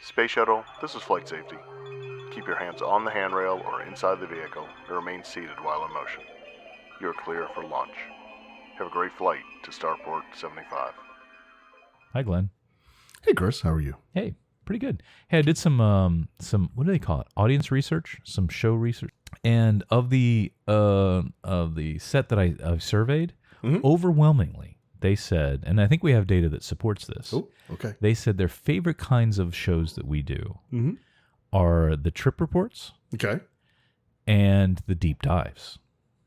Space Shuttle, this is flight safety. Keep your hands on the handrail or inside the vehicle and remain seated while in motion. You are clear for launch. Have a great flight to Starport 75. Hi, Glenn. Hey, Chris. How are you? Hey, pretty good. Hey, I did some what do they call it? Audience research, some show research, and of the set that I surveyed, overwhelmingly they said, and I think we have data that supports this. Oh, okay. They said their favorite kinds of shows that we do are the trip reports Okay. and the deep dives.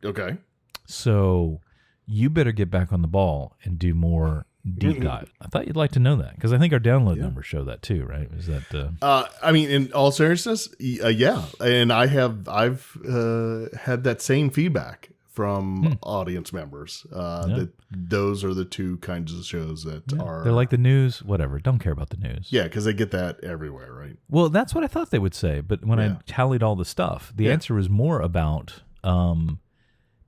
Okay. So you better get back on the ball and do more deep dive. I thought you'd like to know that because I think our download numbers show that too, right? Is that? I mean, in all seriousness, yeah, and I've had that same feedback from audience members that those are the two kinds of shows that are. They're like the news, whatever. Don't care about the news. Yeah, because they get that everywhere, right? Well, that's what I thought they would say, but when I tallied all the stuff, the answer was more about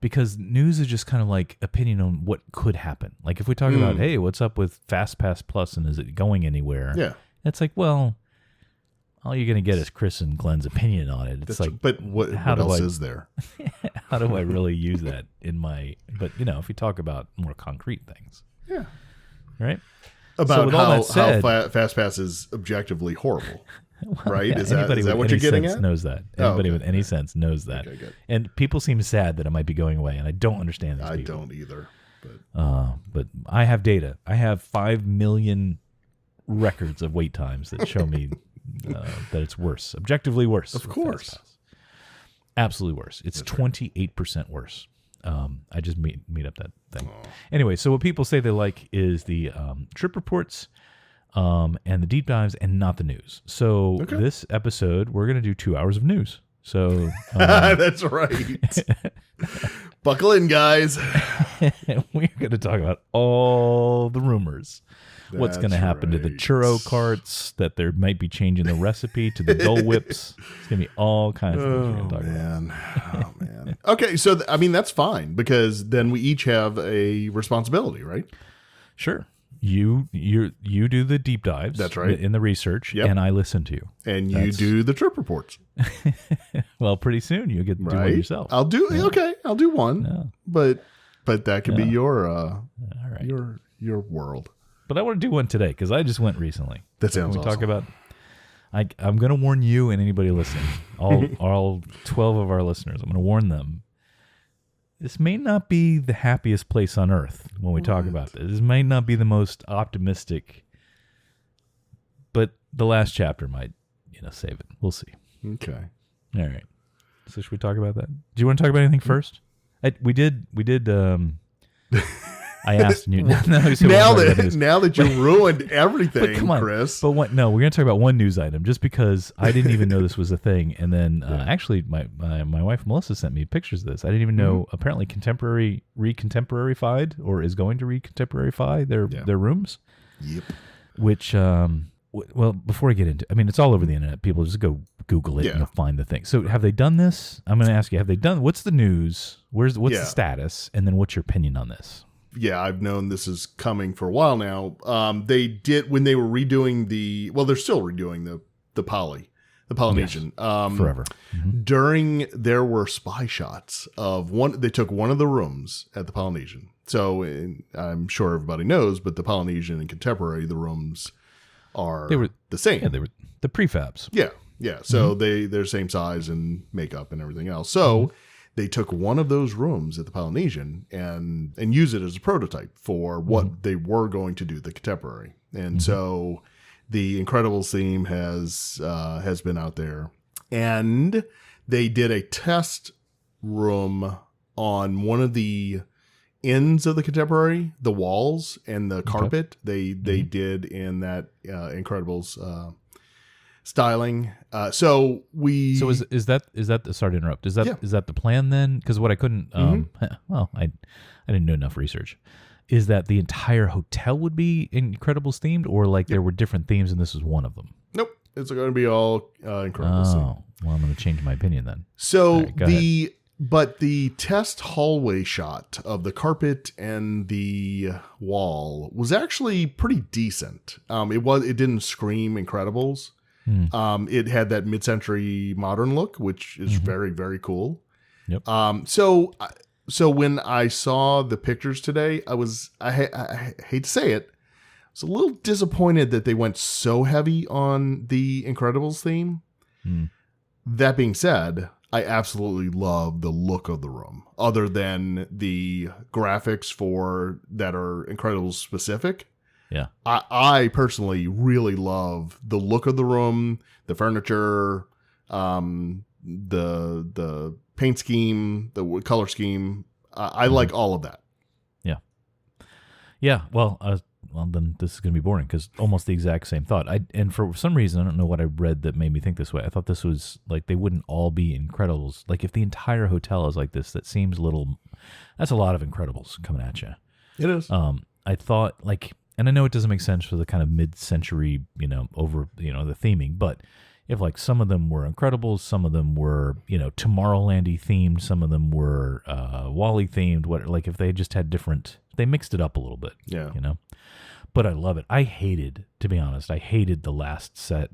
because news is just kind of like opinion on what could happen. Like if we talk about, hey, what's up with FastPass Plus and is it going anywhere? Yeah, it's like, well, all you're going to get is Chris and Glenn's opinion on it. It's like, but what else is there? How do I really use that in my? But if we talk about more concrete things, right? About so how said, FastPass is objectively horrible. Right? Yeah, is that what you're getting at? Knows that. Anybody with any sense knows that. Okay, good. And people seem sad that it might be going away, and I don't understand these people. I don't either. But I have data. I have 5 million records of wait times that show me that it's worse, objectively worse. Of course. Absolutely worse. It's 28% worse. I just made up that thing. Anyway, so what people say they like is the trip reports and the deep dives and not the news. So this episode, we're going to do 2 hours of news. So that's right. Buckle in, guys. We're going to talk about all the rumors. What's going to happen to the churro carts, that there might be changing the recipe to the Dole Whips. It's going to be all kinds of things we're going to talk about. Oh, man. Okay, so, I mean, that's fine because then we each have a responsibility, right? Sure. You do the deep dives. That's right. In the research, and I listen to you. And you do the trip reports. Well, pretty soon you'll get to do one yourself. I'll do I'll do one. Yeah. But that could be your your world. But I want to do one today because I just went recently. That sounds awesome. Talk about. I'm going to warn you and anybody listening, all 12 of our listeners. I'm going to warn them. This may not be the happiest place on earth when we talk about this. This might not be the most optimistic, but the last chapter might, save it. We'll see. Okay. All right. So should we talk about that? Do you want to talk about anything first? We did. I asked you. Now that you ruined everything, but come on, Chris. But we're going to talk about one news item just because I didn't even know this was a thing. And then actually, my wife Melissa sent me pictures of this. I didn't even know. Apparently, Contemporary recontemporary-fied or is going to recontemporary-fy their rooms. Yep. Which, well, before I get into, it's all over the internet. People just go Google it and you'll find the thing. So, have they done this? I'm going to ask you: have they done? What's the news? What's the status? And then, what's your opinion on this? Yeah, I've known this is coming for a while now. They did when they were redoing they're still redoing the Polynesian. Forever. There were spy shots of one. They took one of the rooms at the Polynesian. So I'm sure everybody knows, but the Polynesian and Contemporary, the rooms are the same. Yeah, they were the prefabs. Yeah. So they're same size and makeup and everything else. So. They took one of those rooms at the Polynesian and use it as a prototype for what they were going to do, the Contemporary. And so the Incredibles theme has been out there. And they did a test room on one of the ends of the Contemporary, the walls and the carpet. They did in that Incredibles styling. So is that sorry to interrupt. Is that the plan then? Because what I couldn't I didn't do enough research. Is that the entire hotel would be Incredibles themed, or like there were different themes and this is one of them? Nope. It's going to be all Incredibles themed. Well, I'm going to change my opinion then. So the test hallway shot of the carpet and the wall was actually pretty decent. It didn't scream Incredibles. It had that mid-century modern look, which is very, very cool. Yep. So when I saw the pictures today, I hate to say it, I was a little disappointed that they went so heavy on the Incredibles theme. That being said, I absolutely love the look of the room, other than the graphics that are Incredibles specific. Yeah. I personally really love the look of the room, the furniture, the paint scheme, the color scheme. I like all of that. Yeah. Well, then this is going to be boring because almost the exact same thought. And for some reason, I don't know what I read that made me think this way. I thought this was like they wouldn't all be Incredibles. Like if the entire hotel is like this, that seems a little. That's a lot of Incredibles coming at you. It is. I thought like, and I know it doesn't make sense for the kind of mid-century, the theming, but if like some of them were Incredibles, some of them were, Tomorrowlandy themed, some of them were Wall-E themed. Like if they just had different, they mixed it up a little bit. Yeah. But I love it. To be honest, I hated the last set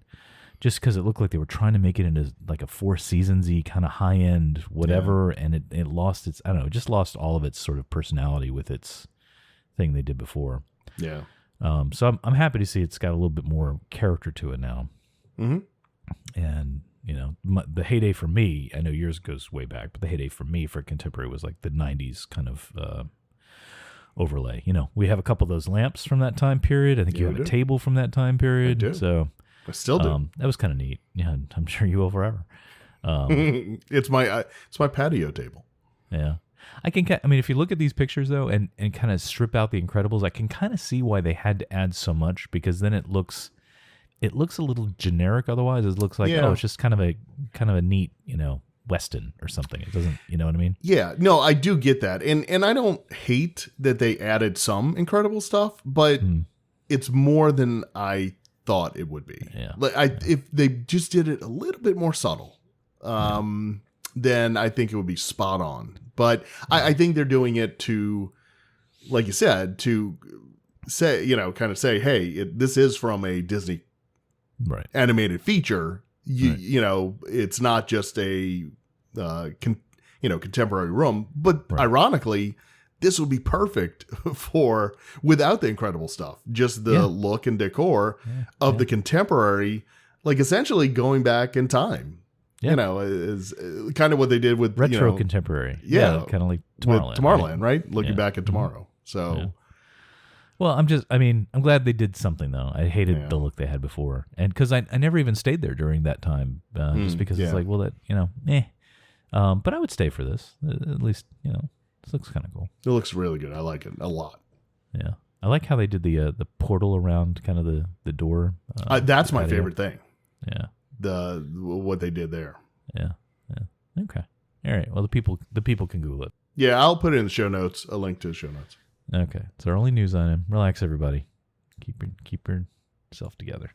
just because it looked like they were trying to make it into like a Four Seasons-y kind of high-end whatever, and it lost its, I don't know, it just lost all of its sort of personality with its thing they did before. Yeah. So I'm happy to see it's got a little bit more character to it now. Mm-hmm. And, the heyday for me, I know yours goes way back, but the heyday for me for contemporary was like the 90s kind of overlay. We have a couple of those lamps from that time period. I think you have a table from that time period. I do. So I still do. That was kind of neat. Yeah, I'm sure you will forever. It's my patio table. Yeah. If you look at these pictures though, and kind of strip out the Incredibles, I can kind of see why they had to add so much, because then it looks a little generic. Otherwise, it looks like it's just kind of a neat, Weston or something. It doesn't, you know what I mean? Yeah, no, I do get that, and I don't hate that they added some incredible stuff, but it's more than I thought it would be. Yeah. If they just did it a little bit more subtle, then I think it would be spot on. But I think they're doing it to, like you said, to say, kind of say, hey, this is from a Disney animated feature. It's not just a, contemporary room. But ironically, this would be perfect for without the incredible stuff, just the look and decor of the contemporary, like essentially going back in time. Yeah. Is kind of what they did with retro contemporary. Yeah, kind of like Tomorrowland, right? Looking back at tomorrow. So, well, I'm glad they did something though. I hated the look they had before, and because I never even stayed there during that time, just because it's like, well, that but I would stay for this. At least this looks kind of cool. It looks really good. I like it a lot. Yeah, I like how they did the portal around kind of the door. That's my favorite thing. Yeah. What they did there. Yeah. Okay. All right. Well, the people can Google it. Yeah, I'll put it in the show notes. A link to the show notes. Okay. It's our only news item. Relax, everybody. Keep yourself together.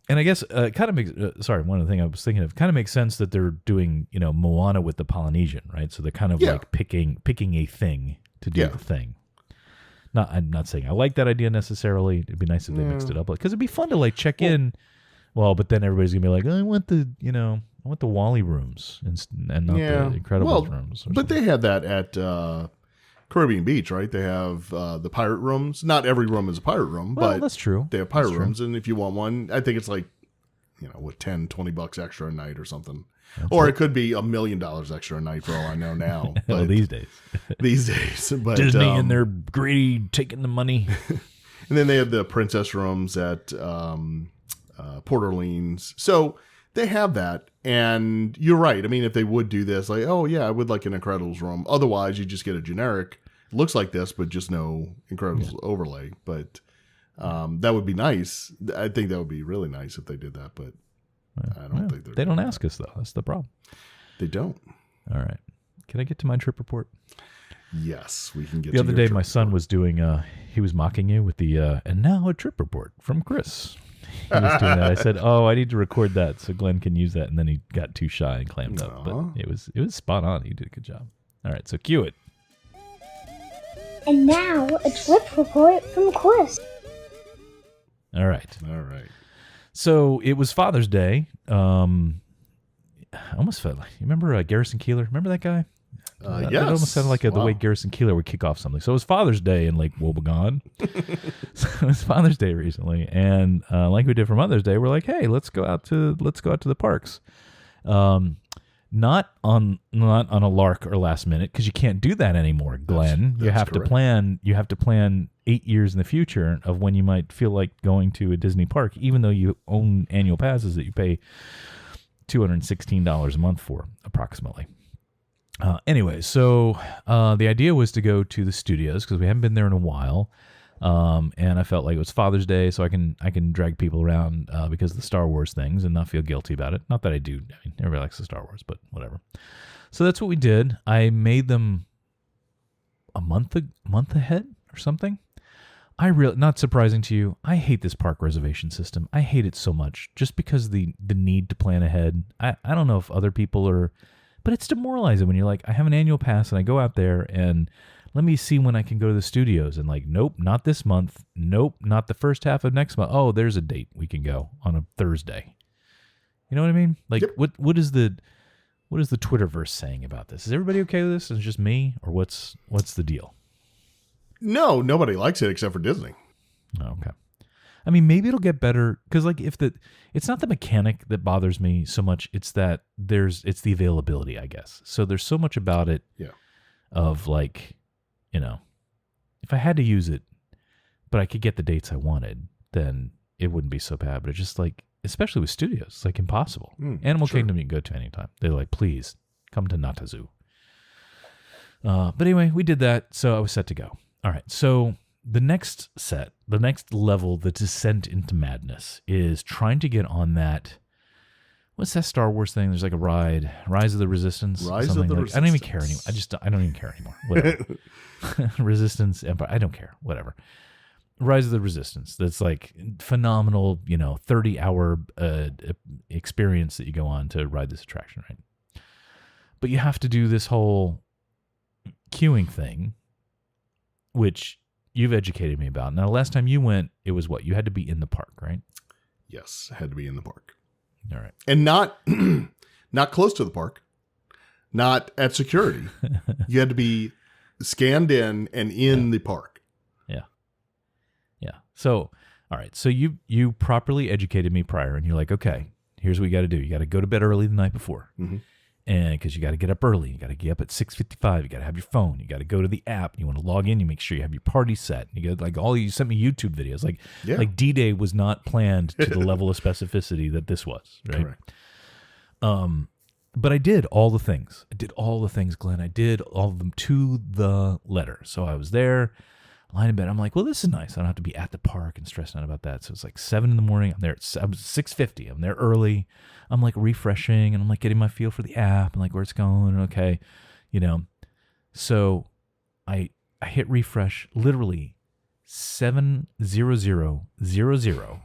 And I guess it kind of makes. One of the things I was thinking of kind of makes sense that they're doing Moana with the Polynesian, right? So they're kind of like picking a thing to do the thing. I'm not saying I like that idea necessarily. It'd be nice if they mixed it up, because it'd be fun to like check in. Well, but then everybody's gonna be like, I want the Wall-E rooms and not the Incredibles rooms. But they have that at Caribbean Beach, right? They have the pirate rooms. Not every room is a pirate room, but that's true. They have pirate rooms, and if you want one, I think it's like, $10-20 extra a night or something. Or it could be $1 million extra a night for all I know now. But these days, but Disney and their greedy taking the money. And then they have the princess rooms at Port Orleans. So they have that. And you're right. I mean, if they would do this, like, oh, yeah, I would like an Incredibles room. Otherwise, you just get a generic, looks like this, but just no Incredibles overlay. But that would be nice. I think that would be really nice if they did that. But I don't think they don't ask us, though. That's the problem. They don't. All right. Can I get to my trip report? Yes, we can get the other day, my son was doing, he was mocking you with the, and now a trip report from Chris. He was doing that. I said, I need to record that so Glenn can use that. And then he got too shy and clammed up. But it was spot on. He did a good job. All right, so cue it. And now a trip report from Chris. All right. So it was Father's Day. I almost felt like, you remember Garrison Keillor? Remember that guy? Yes. It almost sounded like the Wow. way Garrison Keillor would kick off something. So it was Father's Day in Lake Wobegon. So it was Father's Day recently, and like we did for Mother's Day, we're like, hey, let's go out to the parks. Not on a lark or last minute, because you can't do that anymore, Glenn. You That's have correct. to plan. You have to plan 8 years in the future of when you might feel like going to a Disney park, even though you own annual passes that you pay $216 a month for, approximately. Anyway, so the idea was to go to the studios because we haven't been there in a while, and I felt like it was Father's Day, so I can drag people around because of the Star Wars things and not feel guilty about it. Not that I do. I mean, everybody likes the Star Wars, but whatever. So that's what we did. I made them a month ahead or something. Not surprising to you, I hate this park reservation system. I hate it so much just because the need to plan ahead. I don't know if other people are, but it's demoralizing when you're like, I have an annual pass and I go out there and let me see when I can go to the studios, and like, nope, not this month. Nope, not the first half of next month. Oh, there's a date we can go on a Thursday. You know what I mean? Like, Yep. what is the Twitterverse saying about this? Is everybody okay with this? Is it just me, or what's the deal? No, nobody likes it except for Disney. Oh, okay. I mean, maybe it'll get better because, like, it's not the mechanic that bothers me so much. It's that it's the availability, I guess. So there's so much about it. Yeah. Of like, you know, if I had to use it, but I could get the dates I wanted, then it wouldn't be so bad. But it's just like, especially with studios, it's like impossible. Animal sure. Kingdom you can go to anytime. They're like, please come to Natazu. But anyway, we did that, so I was set to go. All right, so the next level, the descent into madness, is trying to get on that. What's that Star Wars thing? There's like a ride, Rise of the Resistance. Rise of something the like, I don't even care anymore. Resistance. I don't even care anymore. Whatever. Resistance, Empire. I don't care. Whatever. Rise of the Resistance. That's like phenomenal, 30-hour experience that you go on to ride this attraction, right? But you have to do this whole queuing thing, which you've educated me about. Now, last time you went, it was what? You had to be in the park, right? Yes, had to be in the park. All right. And not not close to the park, not at security. You had to be scanned in and in the park. Yeah. So, all right. So you properly educated me prior, and you're like, okay, here's what you got to do. You got to go to bed early the night before. Mm-hmm. And because you got to get up early, you got to get up at 6:55. You got to have your phone. You got to go to the app. You want to log in. You make sure you have your party set. You got you sent me YouTube videos. Like D-Day was not planned to the level of specificity that this was. Right. Correct. But I did all the things. Glenn. I did all of them to the letter. So I was there, lying in bed. I'm like, well, this is nice. I don't have to be at the park and stressing out about that. So it's like 7 a.m. I'm there at 6:50. I'm there early. I'm like refreshing and I'm like getting my feel for the app and like where it's going. And okay, So I hit refresh literally 7:00,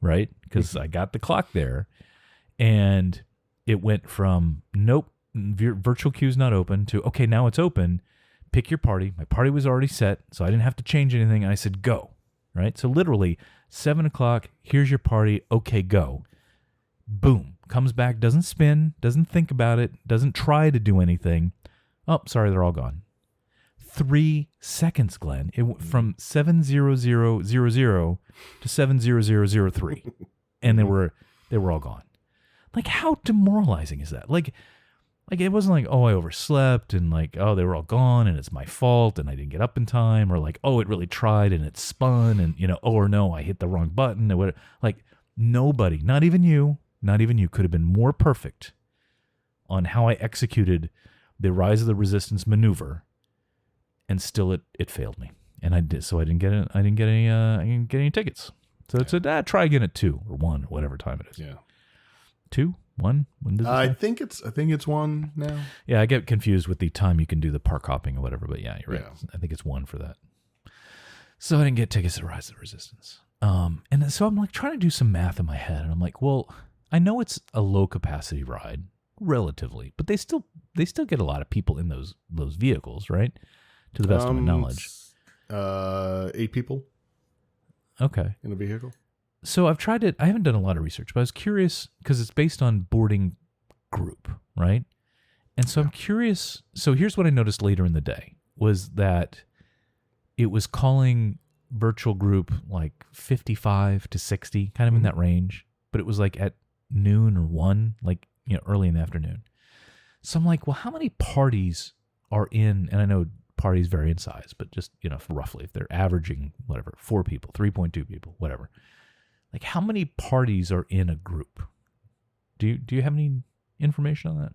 right? Because I got the clock there, and it went from nope, virtual queue's not open to okay, now it's open. Pick your party. My party was already set, so I didn't have to change anything. And I said, go, right? So literally 7:00, here's your party. Okay, go. Boom. Comes back, doesn't spin, doesn't think about it, doesn't try to do anything. Oh, sorry, they're all gone. 3 seconds, Glenn. It went from 7:00 to 7:0003. And they were all gone. Like, how demoralizing is that? Like it wasn't like, oh, I overslept and like, oh, they were all gone and it's my fault and I didn't get up in time, or like, oh, it really tried and it spun and, or no, I hit the wrong button or whatever. Like, nobody, not even you could have been more perfect on how I executed the Rise of the Resistance maneuver, and still it failed me. And I didn't get any tickets. So it said, try again at 2 or 1 or whatever time it is. Yeah. 2, 1. When does it I say? think it's 1 now. Yeah, I get confused with the time you can do the park hopping or whatever, but yeah, you're right. Yeah. I think it's 1 for that. So I didn't get tickets to Rise of the Resistance. And so I'm like trying to do some math in my head, and I'm like, well, I know it's a low capacity ride relatively, but they still get a lot of people in those vehicles, right? To the best of my knowledge. 8 people Okay. in a vehicle. So I've tried it. I haven't done a lot of research, but I was curious because it's based on boarding group, right? And so I'm curious. So here's what I noticed later in the day was that it was calling virtual group like 55 to 60, kind of in that range, but it was like at noon or 1, like, early in the afternoon. So I'm like, well, how many parties are in, and I know parties vary in size, but just, roughly, if they're averaging whatever, 4 people, 3.2 people, whatever. Like, how many parties are in a group? Do you have any information on that?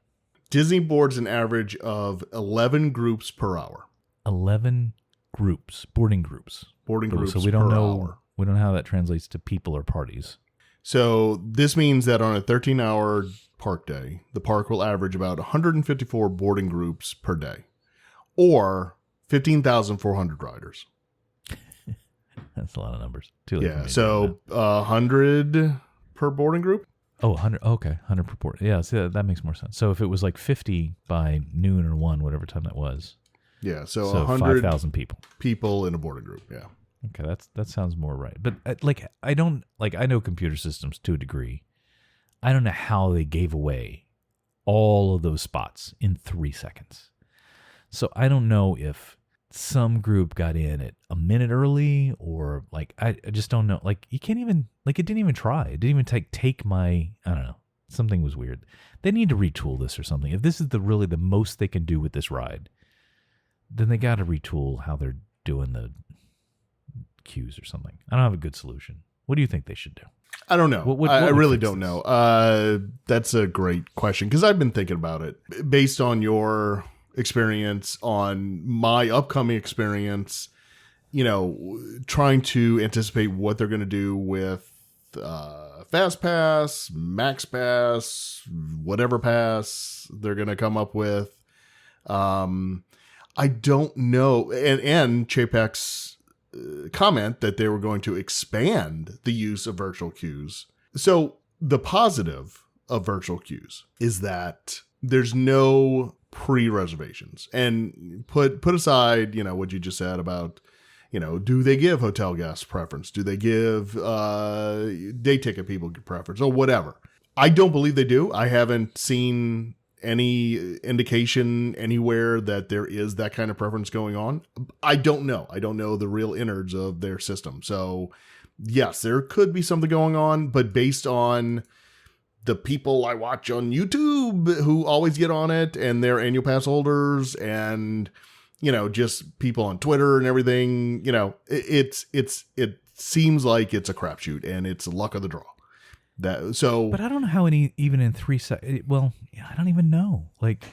Disney boards an average of 11 groups per hour. 11 groups, boarding groups. Boarding groups So we don't per know. hour. We don't know how that translates to people or parties. So this means that on a 13-hour park day, the park will average about 154 boarding groups per day, or 15,400 riders. That's a lot of numbers. Too late for me Yeah, to so do that. 100 per boarding group. Oh, 100. Okay, 100 per port. Yeah, see, that makes more sense. So if it was like 50 by noon or 1, whatever time that was, Yeah, so so 100 5,000 people. people in a boarding group. Yeah. Okay, that sounds more right. But I know computer systems to a degree. I don't know how they gave away all of those spots in 3 seconds. So I don't know if some group got in at a minute early or like I just don't know. Like you can't even it didn't even try. It didn't even take my, I don't know. Something was weird. They need to retool this or something. If this is really the most they can do with this ride, then they got to retool how they're doing the queues or something. I don't have a good solution. What do you think they should do? I don't know. What I would really fix don't this? know. That's a great question because I've been thinking about it based on your experience, on my upcoming experience, trying to anticipate what they're going to do with Fast Pass, Max Pass, whatever pass they're going to come up with. I don't know. And Chapek's comment that they were going to expand the use of virtual queues. So the positive of virtual queues is that there's no pre-reservations. And put aside, what you just said about, do they give hotel guests preference? Do they give day ticket people preference or whatever? I don't believe they do. I haven't seen any indication anywhere that there is that kind of preference going on. I don't know. I don't know the real innards of their system. So yes, there could be something going on, but based on the people I watch on YouTube who always get on it and they're annual pass holders and, just people on Twitter and everything, it seems like it's a crapshoot and it's luck of the draw. But I don't know how even in 3 seconds. Well, I don't even know. Like,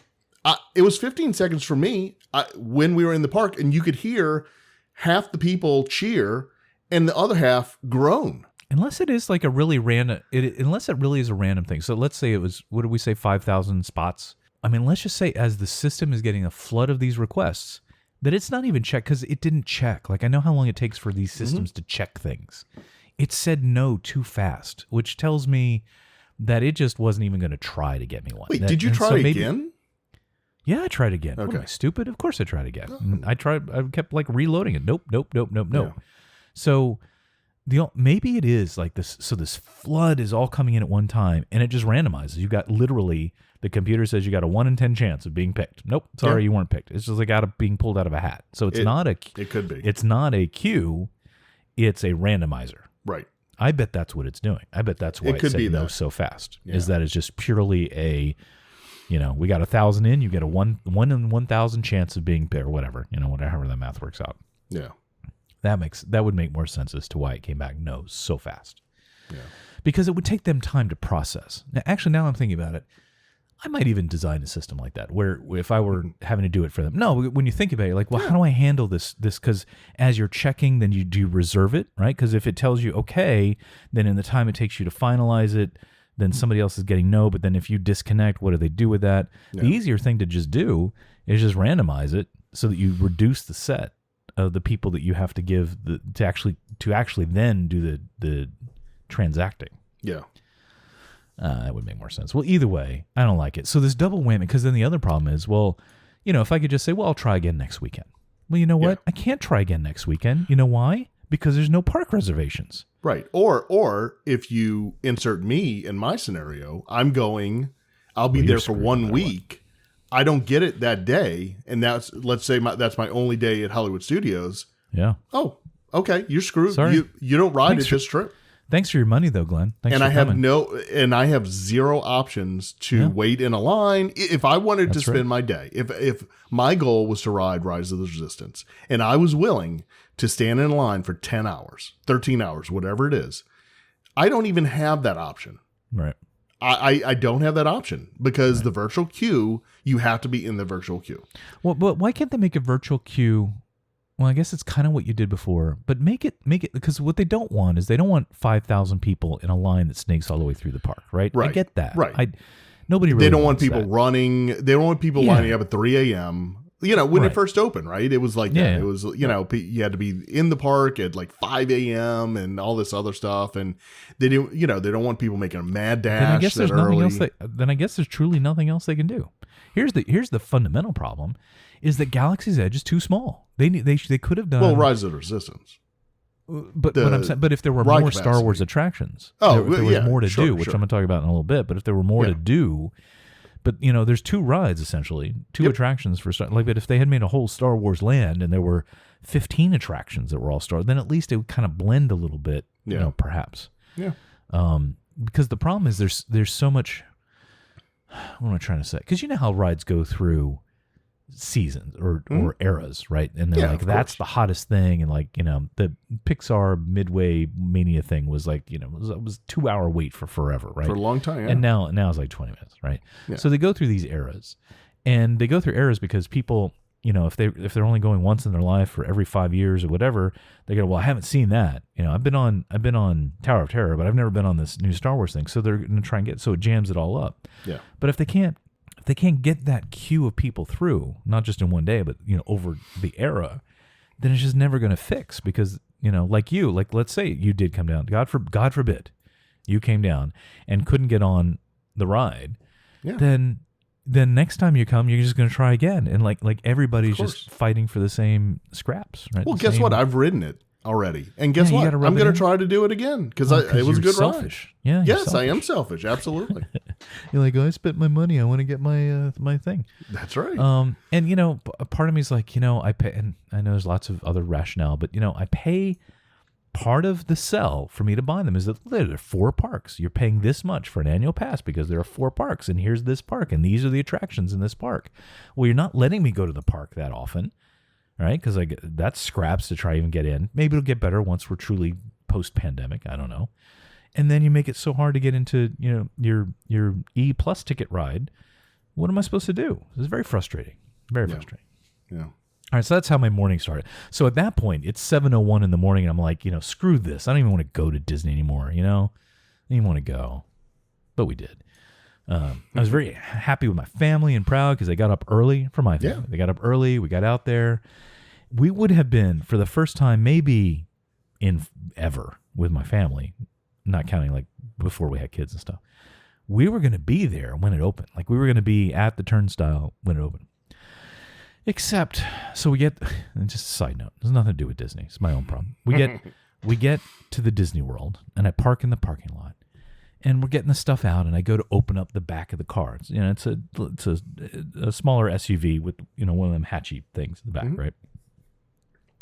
it was 15 seconds for me when we were in the park, and you could hear half the people cheer and the other half groan. unless it is like a really random, unless it really is a random thing. So let's say it was, what did we say, 5,000 spots? I mean, let's just say as the system is getting a flood of these requests, that it's not even checked because it didn't check. Like I know how long it takes for these systems to check things. It said no too fast, which tells me that it just wasn't even going to try to get me one. Wait, did you try again? Yeah, I tried again. Okay. What am I, stupid? Of course I tried again. Oh. I kept like reloading it. Nope. Yeah. So maybe it is like this. So this flood is all coming in at one time and it just randomizes. You got literally, the computer says you got a 1 in 10 chance of being picked. Nope. Sorry, you weren't picked. It's just like being pulled out of a hat. So it could be. It's not a queue. It's a randomizer. Right. I bet that's what it's doing. I bet that's why it could said be no that. so fast. Yeah. Is that it's just purely a, we got 1,000 in, you get a 1 in 1,000 chance of being picked or whatever, whatever that math works out. Yeah. That would make more sense as to why it came back no so fast. Yeah. Because it would take them time to process. Now, actually, now I'm thinking about it, I might even design a system like that where if I were having to do it for them. No, when you think about it, you're like, well, how do I handle this? Because as you're checking, then do you reserve it, right? Because if it tells you okay, then in the time it takes you to finalize it, then somebody else is getting no. But then if you disconnect, what do they do with that? Yeah. The easier thing to just do is just randomize it so that you reduce the set of the people that you have to give to actually then do the transacting. Yeah. That would make more sense. Well, either way, I don't like it. So this double whammy, because then the other problem is, well, if I could just say, well, I'll try again next weekend. Well, you know what? I can't try again next weekend. You know why? Because there's no park reservations. Right. Or if you insert me in my scenario, I'll be Well, there you're for screwed no 1 matter week. I don't get it that day, and let's say that's my only day at Hollywood Studios. Yeah. Oh, okay, you're screwed. Sorry. You don't ride Thanks at for- this trip. Thanks for your money, though, Glenn. Thanks And for coming. I have zero options to wait in a line. If I wanted to That's right. spend my day, if my goal was to ride Rise of the Resistance, and I was willing to stand in line for 10 hours, 13 hours, whatever it is, I don't even have that option. Right. I don't have that option because the virtual queue, you have to be in the virtual queue. Well, but why can't they make a virtual queue? Well, I guess it's kind of what you did before, but make it because what they don't want is they don't want 5,000 people in a line that snakes all the way through the park, right? Right. I get that. Right. Nobody really They don't want wants people that. running. They don't want people Yeah. lining up at 3 a.m. When Right. it first opened, right? It was like Yeah, that. yeah. It was, you had to be in the park at like 5 a.m. and all this other stuff. And they do, they don't want people making a mad dash. Then I guess there's that nothing early. else. Then I guess there's truly nothing else they can do. Here's the fundamental problem: is that Galaxy's Edge is too small. They could have done Rise of the Resistance. But the I'm saying, but if there were ride more Star capacity. Wars attractions, Oh, if there was yeah, more to sure, do, which sure. I'm going to talk about in a little bit. But if there were more Yeah. to do, but there's 2 rides essentially, 2 Yep. attractions for Star. Like, but if they had made a whole Star Wars land and there were 15 attractions that were all Star, then at least it would kind of blend a little bit, Yeah. perhaps. Yeah. Because the problem is there's so much. What am I trying to say? Because you know how rides go through seasons or eras, right? And they're Yeah, like, of that's course. the hottest thing. And like, the Pixar Midway Mania thing was like, it was 2-hour wait for forever, right? For a long time. Yeah. And now it's like 20 minutes, right? Yeah. So they go through these eras, and they go through eras because people, if they're only going once in their life for every 5 years or whatever, they go, well, I haven't seen that. I've been on Tower of Terror, but I've never been on this new Star Wars thing. So they're going to try and so it jams it all up. Yeah. But if they can't get that queue of people through, not just in one day, but over the era, then it's just never going to fix because like let's say you did come down, God forbid, you came down and couldn't get on the ride, Yeah. then next time you come, you're just going to try again, and like everybody's course. just fighting for the same scraps, right? Well, The guess same- what? I've ridden it already. And guess Yeah, you what? gotta rub I'm it going in. to try to do it again because Well, it was a you're good ride. selfish. Yeah. you're Yes, I selfish. am selfish. Absolutely. You're like, oh, I spent my money. I want to get my my thing. That's right. And a part of me is like, I pay, and I know there's lots of other rationale, but I pay part of the sell for me to buy them is that there are 4 parks. You're paying this much for an annual pass because there are 4 parks, and here's this park, and these are the attractions in this park. Well, you're not letting me go to the park that often, right? Because that's scraps to try even get in. Maybe it'll get better once we're truly post-pandemic. I don't know. And then you make it so hard to get into your E Plus ticket ride. What am I supposed to do? It's very frustrating. Very frustrating. yeah. All right, so that's how my morning started. So at that point, it's 7:01 in the morning, and I'm like, screw this. I don't even want to go to Disney anymore. I don't even want to go, but we did. I was very happy with my family and proud because they got up early for my family. Yeah. They got up early. We got out there. We would have been for the first time, maybe in ever, with my family, not counting like before we had kids and stuff. We were going to be there when it opened. Like we were going to be at the turnstile when it opened. Except, so we get, and just a side note, there's nothing to do with Disney. It's my own problem. We get to the Disney World, and I park in the parking lot, and we're getting the stuff out, and I go to open up the back of the car. It's a smaller SUV with one of them hatchy things in the back, right?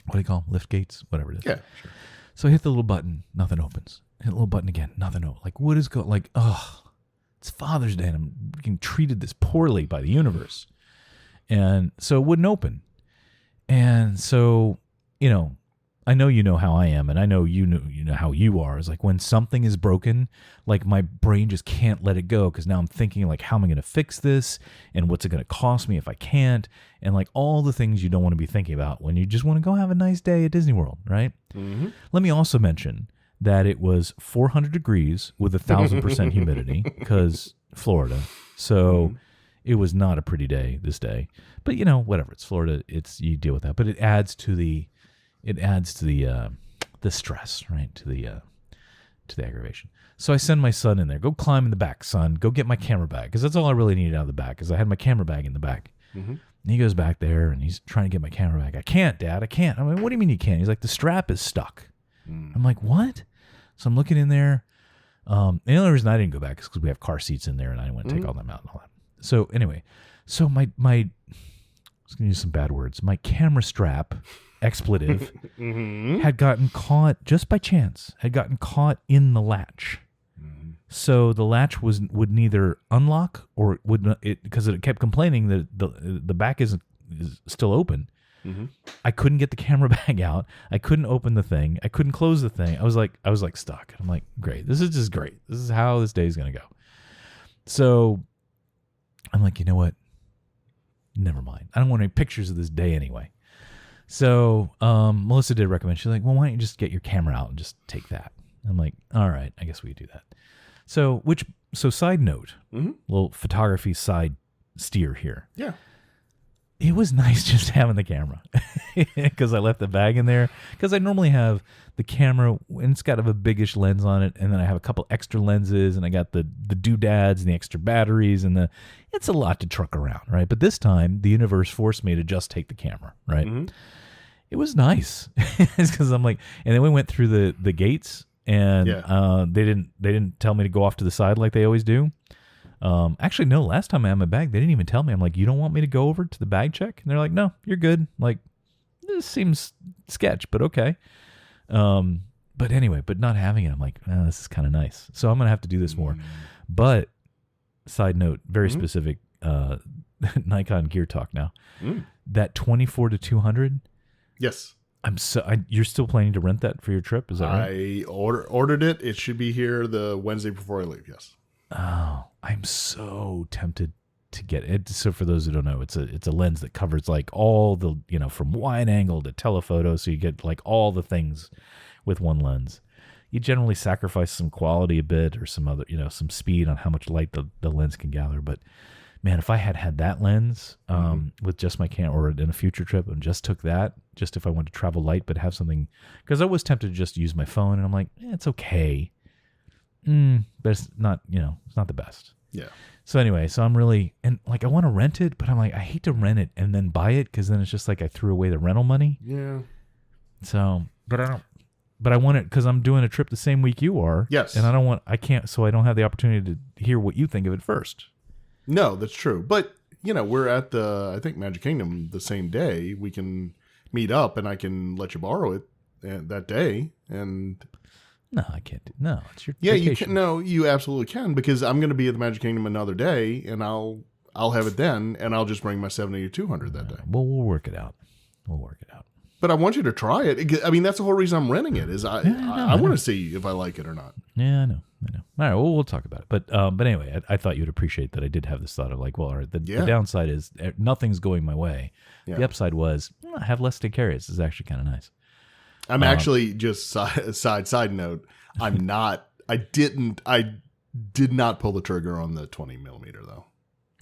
What do you call them? Lift gates, whatever it is. Yeah. Sure. So I hit the little button, nothing opens. Hit the little button again, nothing opens. Like what is going? Like it's Father's Day, and I'm being treated this poorly by the universe. And so it wouldn't open. And so, I know you know how I am, and I know you know how you are. It's like when something is broken, like my brain just can't let it go because now I'm thinking like, how am I going to fix this? And what's it going to cost me if I can't? And like all the things you don't want to be thinking about when you just want to go have a nice day at Disney World, right? Mm-hmm. Let me also mention that it was 400 degrees with 1,000% humidity because Florida. So it was not a pretty day this day, but whatever. It's Florida. You deal with that, but it adds to the stress, right? To the aggravation. So I send my son in there. Go climb in the back, son. Go get my camera bag because that's all I really needed out of the back because I had my camera bag in the back. Mm-hmm. And he goes back there and he's trying to get my camera bag. I can't, Dad. I can't. I mean, what do you mean you can't? He's like, the strap is stuck. I'm like, what? So I'm looking in there. And the only reason I didn't go back is because we have car seats in there, and I didn't want to take all them out and all that. So anyway, so my I was going to use some bad words. My camera strap, expletive, had gotten caught just by chance. Had gotten caught in the latch. So the latch would neither unlock or would not, because it kept complaining that the back is still open. I couldn't get the camera bag out. I couldn't open the thing. I couldn't close the thing. I was like stuck. I'm like, great. This is just great. This is how this day is going to go. So I'm like, you know what? Never mind. I don't want any pictures of this day anyway. So Melissa did recommend. She's like, well, why don't you just get your camera out and just take that? I'm like, all right, I guess we could do that. So side note, little photography side steer here. Yeah. It was nice just having the camera because I left the bag in there, because I normally have the camera and it's got a biggish lens on it, and then I have a couple extra lenses, and I got the doodads and the extra batteries, and it's a lot to truck around, right? But this time the universe forced me to just take the camera, right? It was nice because I'm like, and then we went through the gates, and they didn't tell me to go off to the side like they always do. Actually, no, last time I had my bag, they didn't even tell me. I'm like, you don't want me to go over to the bag check? And they're like, no, you're good. I'm like, this seems sketch, but okay. But anyway, but not having it, I'm like, this is kind of nice. So I'm going to have to do this more. But side note, very specific, Nikon gear talk now. That 24 to 200. Yes. You're still planning to rent that for your trip? Is that right? I ordered it. It should be here the Wednesday before I leave. Yes. Oh, I'm so tempted to get it. So for those who don't know, it's a lens that covers like all the, from wide angle to telephoto. So you get like all the things with one lens. You generally sacrifice some quality a bit or some other, some speed on how much light the lens can gather. But man, if I had that lens with just my camera, or in a future trip and just took that, just if I wanted to travel light, but have something, because I was tempted to just use my phone, and I'm like, it's okay. But it's not, it's not the best. Yeah. So anyway, so I'm really, and like, I want to rent it, but I'm like, I hate to rent it and then buy it, because then it's just like I threw away the rental money. Yeah. So, but I want it because I'm doing a trip the same week you are. Yes. And I don't have the opportunity to hear what you think of it first. No, that's true. But, we're at I think Magic Kingdom the same day. We can meet up and I can let you borrow it that day. And no, I can't do. No, it's your yeah, vacation. you can. No, you absolutely can, because I'm going to be at the Magic Kingdom another day, and I'll have it then, and I'll just bring my 70-200 that day. Well, we'll work it out. But I want you to try it. I mean, that's the whole reason I'm renting it. Is I want to see if I like it or not. Yeah, I know. All right, well, we'll talk about it. But anyway, I thought you'd appreciate that I did have this thought of like, well, all right, the downside is nothing's going my way. Yeah. The upside was I have less to carry. This is actually kind of nice. I'm actually, just side note, I'm not, I did not pull the trigger on the 20 millimeter though.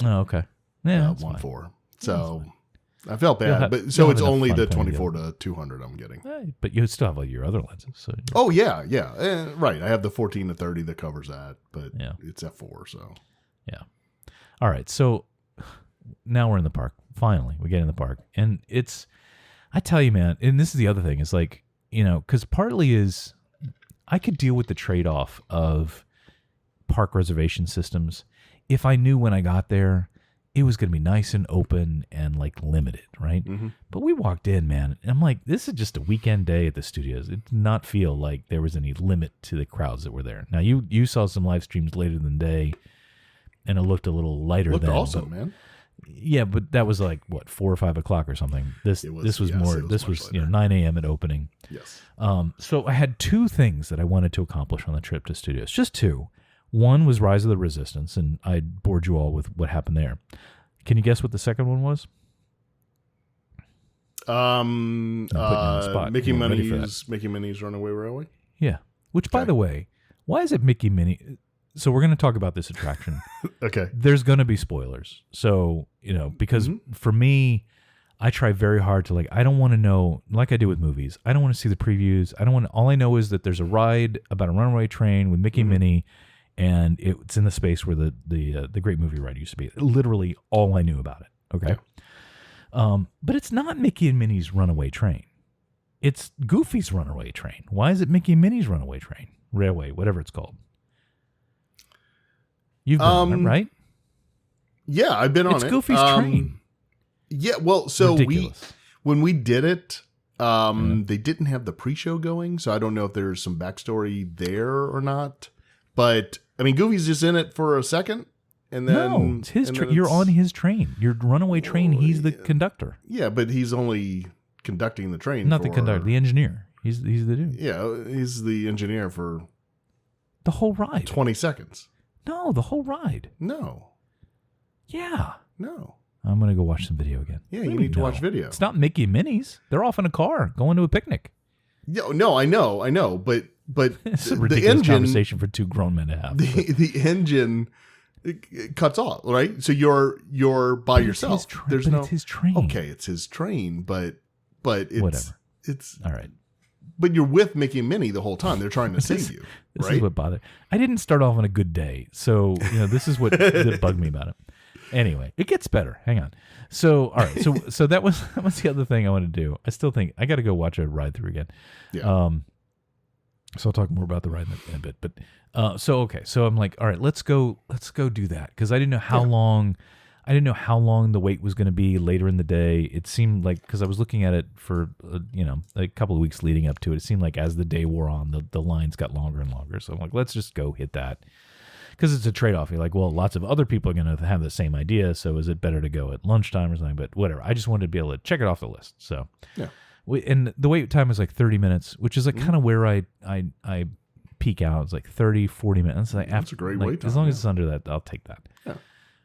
Oh, okay. Yeah. 1.4. So I felt bad, but so it's only the 24 to 200 I'm getting. But you still have like your other lenses. So oh yeah. Right. I have the 14 to 30 that covers that, but it's f4. So yeah. All right. So now we're in the park. Finally, we get in the park, and I tell you, man, and this is the other thing, is like, because partly is I could deal with the trade-off of park reservation systems if I knew when I got there it was going to be nice and open and like limited, right? But we walked in, man, and I'm like, this is just a weekend day at the studios. It did not feel like there was any limit to the crowds that were there. Now, you saw some live streams later in the day, and it looked a little lighter. Looked awesome, man. Yeah, but that was like what, 4 or 5 o'clock or something. This was 9 a.m. at opening. Yes. So I had 2 things that I wanted to accomplish on the trip to studios. Just 2. One was Rise of the Resistance, and I bored you all with what happened there. Can you guess what the second one was? Mickey Minnie's Runaway Railway. Yeah. Which, by the way, why is it Mickey Minnie? So we're going to talk about this attraction. Okay. There's going to be spoilers. So, because for me, I try very hard to I don't want to know, like I do with movies. I don't want to see the previews. All I know is that there's a ride about a runaway train with Mickey and Minnie, and it's in the space where the Great Movie Ride used to be. Literally all I knew about it. Okay. Yeah. But it's not Mickey and Minnie's Runaway Train. It's Goofy's Runaway Train. Why is it Mickey and Minnie's Runaway Train? Railway, whatever it's called. You've been on it, right? Yeah, I've been on It's it. Goofy's train. Yeah, well, so Ridiculous. when we did it, they didn't have the pre-show going, so I don't know if there's some backstory there or not. But I mean, Goofy's just in it for a second, and then No, it's his and train. then You're it's- on his train. Your runaway train. He's the yeah. conductor, Yeah, but he's only conducting the train. not the for- conductor. The engineer. He's the dude. Yeah, he's the engineer for The whole ride. 20 seconds. No, the whole ride. No, Yeah. no. I'm gonna go watch some video again. Yeah, What do you mean need to watch no? video. It's not Mickey and Minnie's. They're off in a car going to a picnic. Yeah, no, I know, but It's a the ridiculous engine, conversation for two grown men to have. the engine it cuts off, right? So you're by yourself. There's no It's his train. Okay, it's his train, but it's Whatever. It's All right. but you're with Mickey and Minnie the whole time. They're trying to save you, This right? is what bothered. I didn't start off on a good day, so this is what that bugged me about it. Anyway, it gets better. Hang on. So all right. So that was the other thing I wanted to do. I still think I got to go watch a ride through again. Yeah. So I'll talk more about the ride in a bit. But so okay. So I'm like, all right, let's go do that because I didn't know how long. I didn't know how long the wait was going to be later in the day. It seemed like because I was looking at it for a couple of weeks leading up to it. It seemed like as the day wore on, the lines got longer and longer. So I'm like, let's just go hit that because it's a trade off. You're like, well, lots of other people are going to have the same idea. So is it better to go at lunchtime or something? But whatever. I just wanted to be able to check it off the list. So Yeah. And the wait time was like 30 minutes, which is like kind of where I peak out. It's like 30, 40 minutes. Like That's a great wait time, As long as yeah. it's under that, I'll take that. Yeah.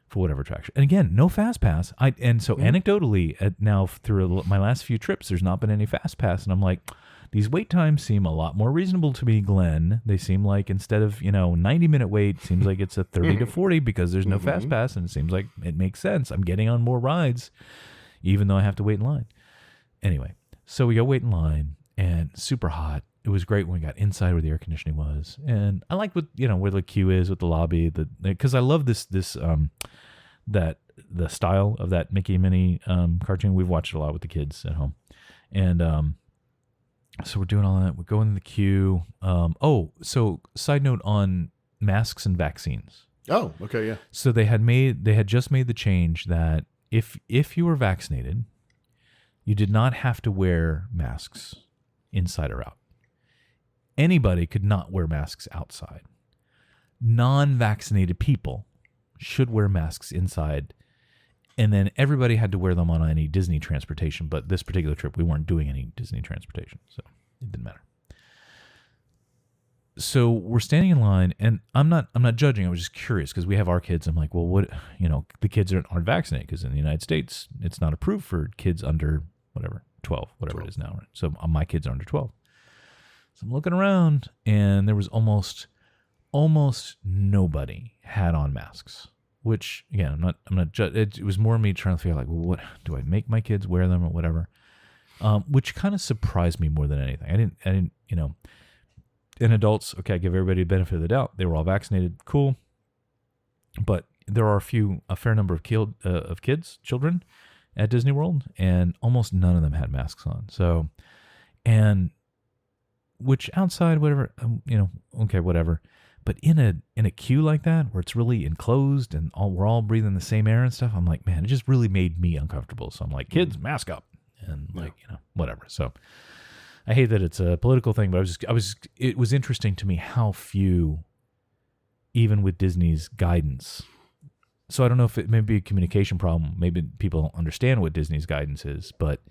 For whatever attraction. And again, no fast pass. Anecdotally, now through my last few trips, there's not been any fast pass, and I'm like, these wait times seem a lot more reasonable to me, Glenn. They seem like instead of 90-minute wait, seems like it's a 30 to 40 because there's no fast pass, and it seems like it makes sense. I'm getting on more rides, even though I have to wait in line. Anyway, so we go wait in line, and super hot. It was great when we got inside where the air conditioning was, and I like what where the queue is with the lobby, because I love this that the style of that Mickey and Minnie cartoon. We've watched it a lot with the kids at home, and so we're doing all that. We're going in the queue. So side note on masks and vaccines. Oh, okay, yeah. So they had just made the change that if you were vaccinated, you did not have to wear masks inside or out. Anybody could not wear masks outside. Non-vaccinated people should wear masks inside, and then everybody had to wear them on any Disney transportation. But this particular trip, we weren't doing any Disney transportation, so it didn't matter. So we're standing in line, and I'm not judging. I was just curious because we have our kids. I'm like, well, what the kids aren't vaccinated because in the United States it's not approved for kids under 12, whatever it is now. Right? So my kids are under 12. So I'm looking around, and there was almost nobody had on masks. Which again, I'm not. It was more me trying to figure out, like, well, what do I make my kids wear them or whatever, which kind of surprised me more than anything. I didn't. In adults, okay, I give everybody the benefit of the doubt. They were all vaccinated, cool. But there are a fair number of children at Disney World, and almost none of them had masks on. So, and which outside, whatever, okay, whatever. But in a queue like that, where it's really enclosed and we're all breathing the same air and stuff, I'm like, man, it just really made me uncomfortable. So I'm like, kids, mask up, and whatever. So I hate that it's a political thing, but it was interesting to me how few, even with Disney's guidance. So I don't know if it may be a communication problem. Maybe people don't understand what Disney's guidance is, but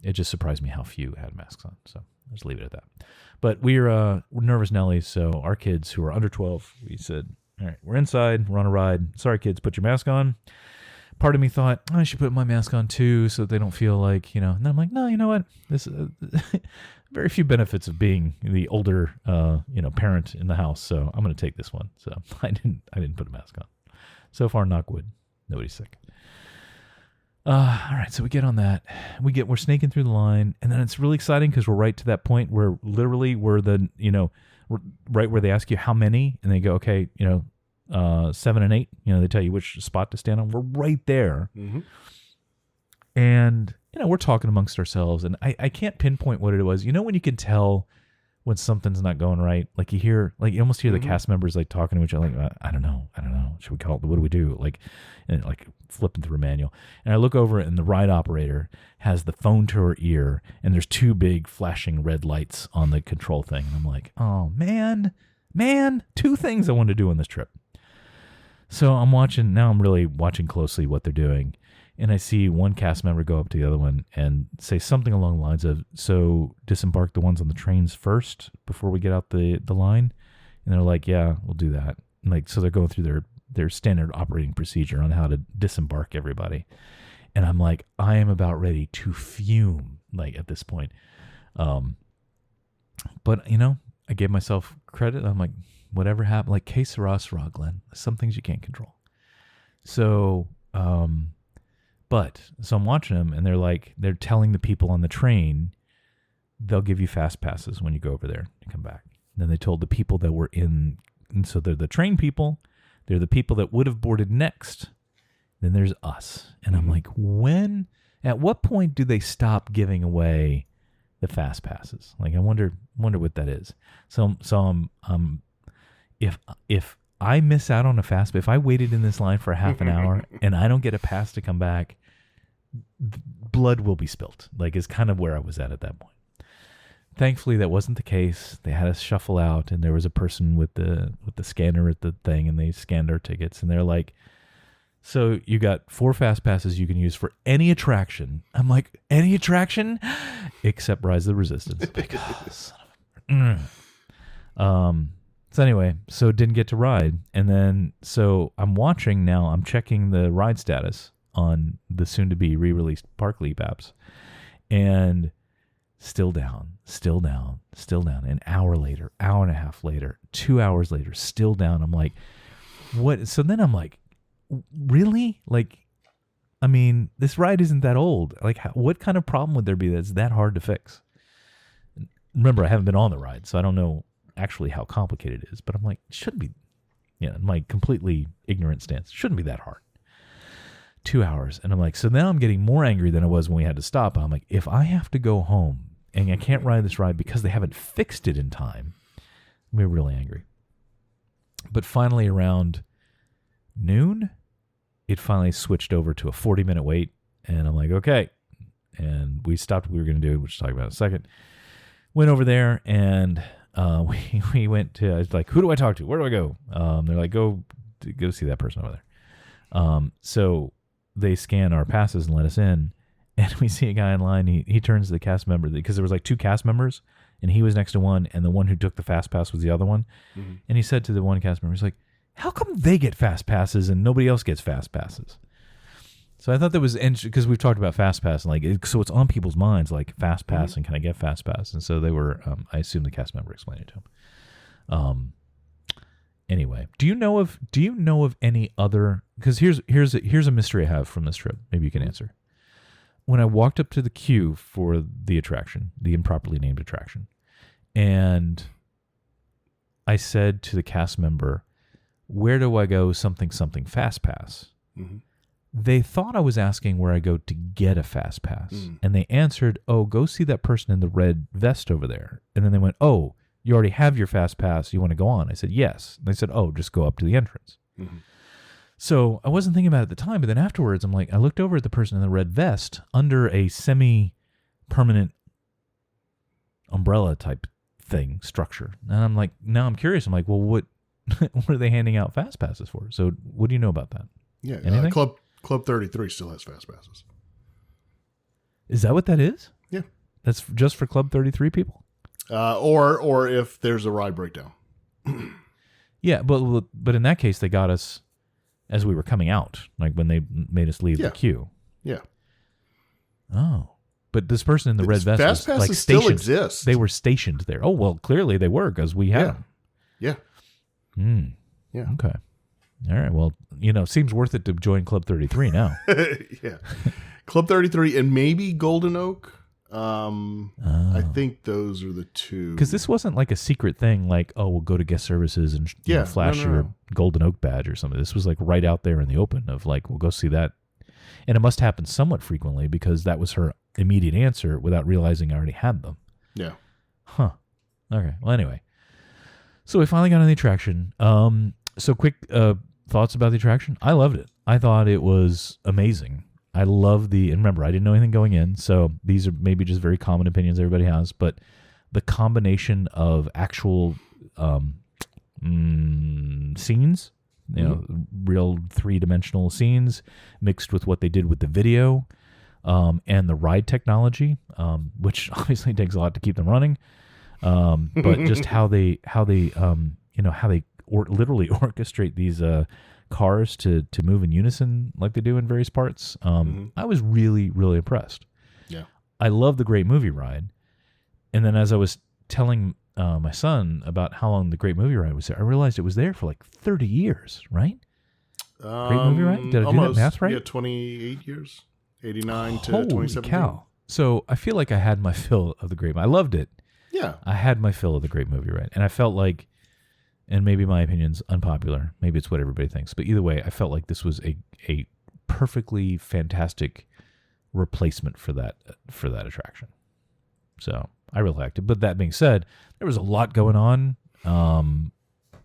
it just surprised me how few had masks on. So I'll just leave it at that. But we're nervous Nellies, so our kids who are under 12, we said, all right, we're inside, we're on a ride. Sorry, kids, put your mask on. Part of me thought, I should put my mask on too so that they don't feel like, and then I'm like, no, you know what? This very few benefits of being the older, parent in the house, so I'm going to take this one. So I didn't put a mask on. So far, knock wood, nobody's sick. All right, so we get on that. We're snaking through the line, and then it's really exciting because we're right to that point where literally we're right where they ask you how many, and they go, okay, 7 and 8. They tell you which spot to stand on. We're right there, and we're talking amongst ourselves, and I can't pinpoint what it was. When you can tell when something's not going right. Like you almost hear the cast members like talking to each other. Like, I don't know. Should we call it? What do we do? Like, and like flipping through a manual. And I look over and the ride operator has the phone to her ear, and there's 2 big flashing red lights on the control thing. And I'm like, oh man, 2 things I want to do on this trip. So I'm really watching closely what they're doing. And I see one cast member go up to the other one and say something along the lines of, so disembark the ones on the trains first before we get out the line? And they're like, yeah, we'll do that. And like, so they're going through their standard operating procedure on how to disembark everybody. And I'm like, I am about ready to fume, like, at this point. But, I gave myself credit. I'm like, whatever happened, like, que sera, sera, Glenn. Some things you can't control. So, so I'm watching them, and they're telling the people on the train, they'll give you fast passes when you go over there to come back. And then they told the people that were and so they're the train people, they're the people that would have boarded next. Then there's us. And I'm like, at what point do they stop giving away the fast passes? Like, I wonder what that is. So if I miss out on a fast pass, if I waited in this line for a half an hour and I don't get a pass to come back, blood will be spilt. Like, is kind of where I was at that point. Thankfully, that wasn't the case. They had us shuffle out, and there was a person with the scanner at the thing, and they scanned our tickets, and they're like, so you got 4 fast passes you can use for any attraction. I'm like, any attraction? Except Rise of the Resistance. Like, oh, son of a... So anyway, so didn't get to ride. And then, so I'm watching now, I'm checking the ride status on the soon-to-be re-released Park Leap apps. And still down. An hour later, hour and a half later, 2 hours later, still down. I'm like, what? So then I'm like, really? Like, I mean, this ride isn't that old. Like, what kind of problem would there be that's that hard to fix? Remember, I haven't been on the ride, so I don't know actually how complicated it is, but I'm like, it shouldn't be, my completely ignorant stance, it shouldn't be that hard. 2 hours. And I'm like, so now I'm getting more angry than I was when we had to stop. I'm like, if I have to go home and I can't ride this ride because they haven't fixed it in time, I'm going to be really angry. But finally around noon, it finally switched over to a 40-minute wait. And I'm like, okay. And we stopped what we were going to do, which I'll talk about in a second. Went over there, and we went to, I was like, who do I talk to? Where do I go? They're like, go see that person over there. So they scan our passes and let us in, and we see a guy in line. He turns to the cast member, because there was like 2 cast members, and he was next to one, and the one who took the fast pass was the other one. Mm-hmm. And he said to the one cast member, he's like, how come they get fast passes and nobody else gets fast passes? So I thought that was interesting, because we've talked about fast pass, and like, so it's on people's minds, like fast pass, and can I get fast pass? And so they were, I assume the cast member explained it to him. Anyway, do you know of any other? Because here's a mystery I have from this trip. Maybe you can answer. When I walked up to the queue for the attraction, the improperly named attraction, and I said to the cast member, "Where do I go? Something fast pass." Mm-hmm. They thought I was asking where I go to get a fast pass, and they answered, "Oh, go see that person in the red vest over there." And then they went, "Oh, you already have your fast pass. You want to go on?" I said, "Yes." And they said, "Oh, just go up to the entrance." Mm-hmm. So I wasn't thinking about it at the time, but then afterwards, I'm like, I looked over at the person in the red vest under a semi-permanent umbrella type thing structure, and I'm like, now I'm curious. I'm like, well, what are they handing out fast passes for? So what do you know about that? Yeah, Club 33 still has fast passes. Is that what that is? Yeah, that's just for Club 33 people. Or if there's a ride breakdown. Yeah, but in that case, they got us as we were coming out, like when they made us leave the queue. Yeah. Oh, but this person in the red vest fast was passes like still stationed. exist. They were stationed there. Oh well, clearly they were, because we had them. Yeah. Yeah. Okay. All right. Well, seems worth it to join Club 33 now. Yeah. Club 33 and maybe Golden Oak. I think those are the 2. Because this wasn't like a secret thing, like, oh, we'll go to guest services and flash your Golden Oak badge or something. This was like right out there in the open of like, we'll go see that. And it must happen somewhat frequently, because that was her immediate answer without realizing I already had them. Yeah. Huh. Okay. Well, anyway. So we finally got on the attraction. So quick thoughts about the attraction. I loved it. I thought it was amazing. I love and remember, I didn't know anything going in, so these are maybe just very common opinions everybody has, but the combination of actual scenes, real 3-dimensional scenes mixed with what they did with the video, and the ride technology, which obviously takes a lot to keep them running. But just how they literally orchestrate these cars to move in unison like they do in various parts. I was really, really impressed. Yeah. I love the Great Movie Ride. And then as I was telling my son about how long the Great Movie Ride was there, I realized it was there for like 30 years, right? Great Movie Ride? Did I do that math right? Yeah, 28 years. 89 to Holy 2017. cow. So I feel like I had my fill of the Great Movie. I loved it. Yeah. I had my fill of the Great Movie Ride. And I felt like, and maybe my opinion's unpopular, maybe it's what everybody thinks, but either way, I felt like this was a perfectly fantastic replacement for that attraction. So I really liked it. But that being said, there was a lot going on.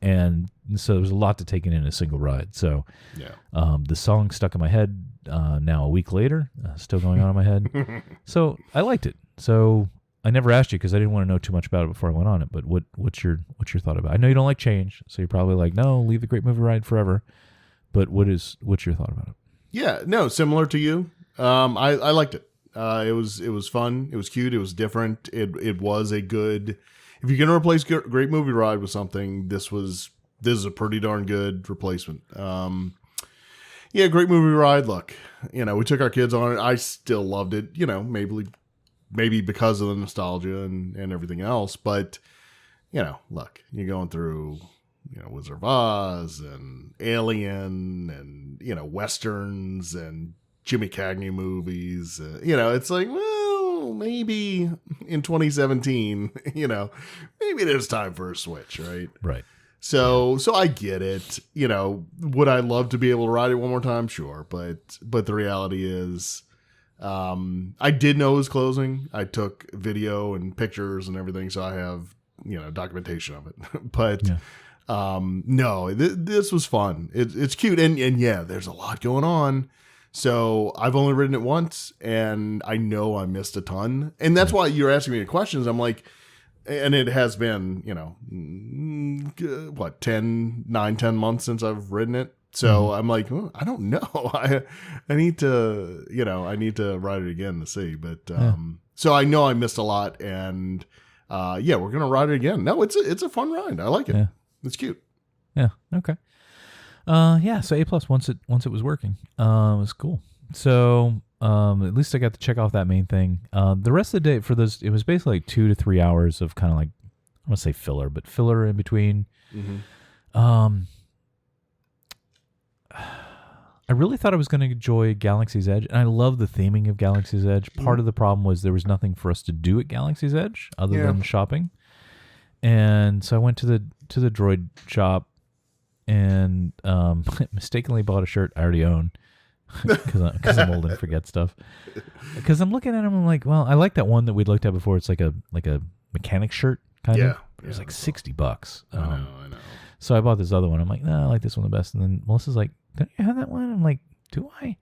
And so there was a lot to take in a single ride. So the song stuck in my head now a week later, still going on in my head. So I liked it. So I never asked you because I didn't want to know too much about it before I went on it. But what's your thought about it? I know you don't like change, so you're probably like, no, leave the Great Movie Ride forever. But what's your thought about it? Yeah, no, similar to you. I liked it. It was fun. It was cute. It was different. It was a good. If you're gonna replace Great Movie Ride with something, this is a pretty darn good replacement. Yeah, Great Movie Ride. Look, we took our kids on it. I still loved it. Maybe because of the nostalgia and everything else, but look, you're going through Wizard of Oz and Alien and westerns and Jimmy Cagney movies. It's like, well, maybe in 2017, maybe there's time for a switch, right? Right. So I get it. Would I love to be able to ride it one more time? Sure, but the reality is, I did know it was closing. I took video and pictures and everything, so I have documentation of it. But no, this was fun. It's cute, and yeah, there's a lot going on. So I've only ridden it once, and I know I missed a ton, and that's why you're asking me the questions. I'm like, and it has been 10 months since I've ridden it. So I'm like, well, I don't know. I need to, ride it again to see. But so I know I missed a lot, and we're gonna ride it again. No, it's a fun ride. I like it. Yeah. It's cute. Yeah. Okay. So A+ once it was working, it was cool. So at least I got to check off that main thing. The rest of the day for those, it was basically like 2 to 3 hours of kind of like, I want to say filler, but filler in between. Mm-hmm. I really thought I was going to enjoy Galaxy's Edge, and I love the theming of Galaxy's Edge. Part of the problem was there was nothing for us to do at Galaxy's Edge other than shopping, and so I went to the droid shop and mistakenly bought a shirt I already own because I'm old and forget stuff. Because I'm looking at them, I'm like, well, I like that one that we'd looked at before. It's like a mechanic shirt kind of. It was like $60. I know. So I bought this other one. I'm like, no, I like this one the best. And then Melissa's like, don't you have that one? I'm like, do I?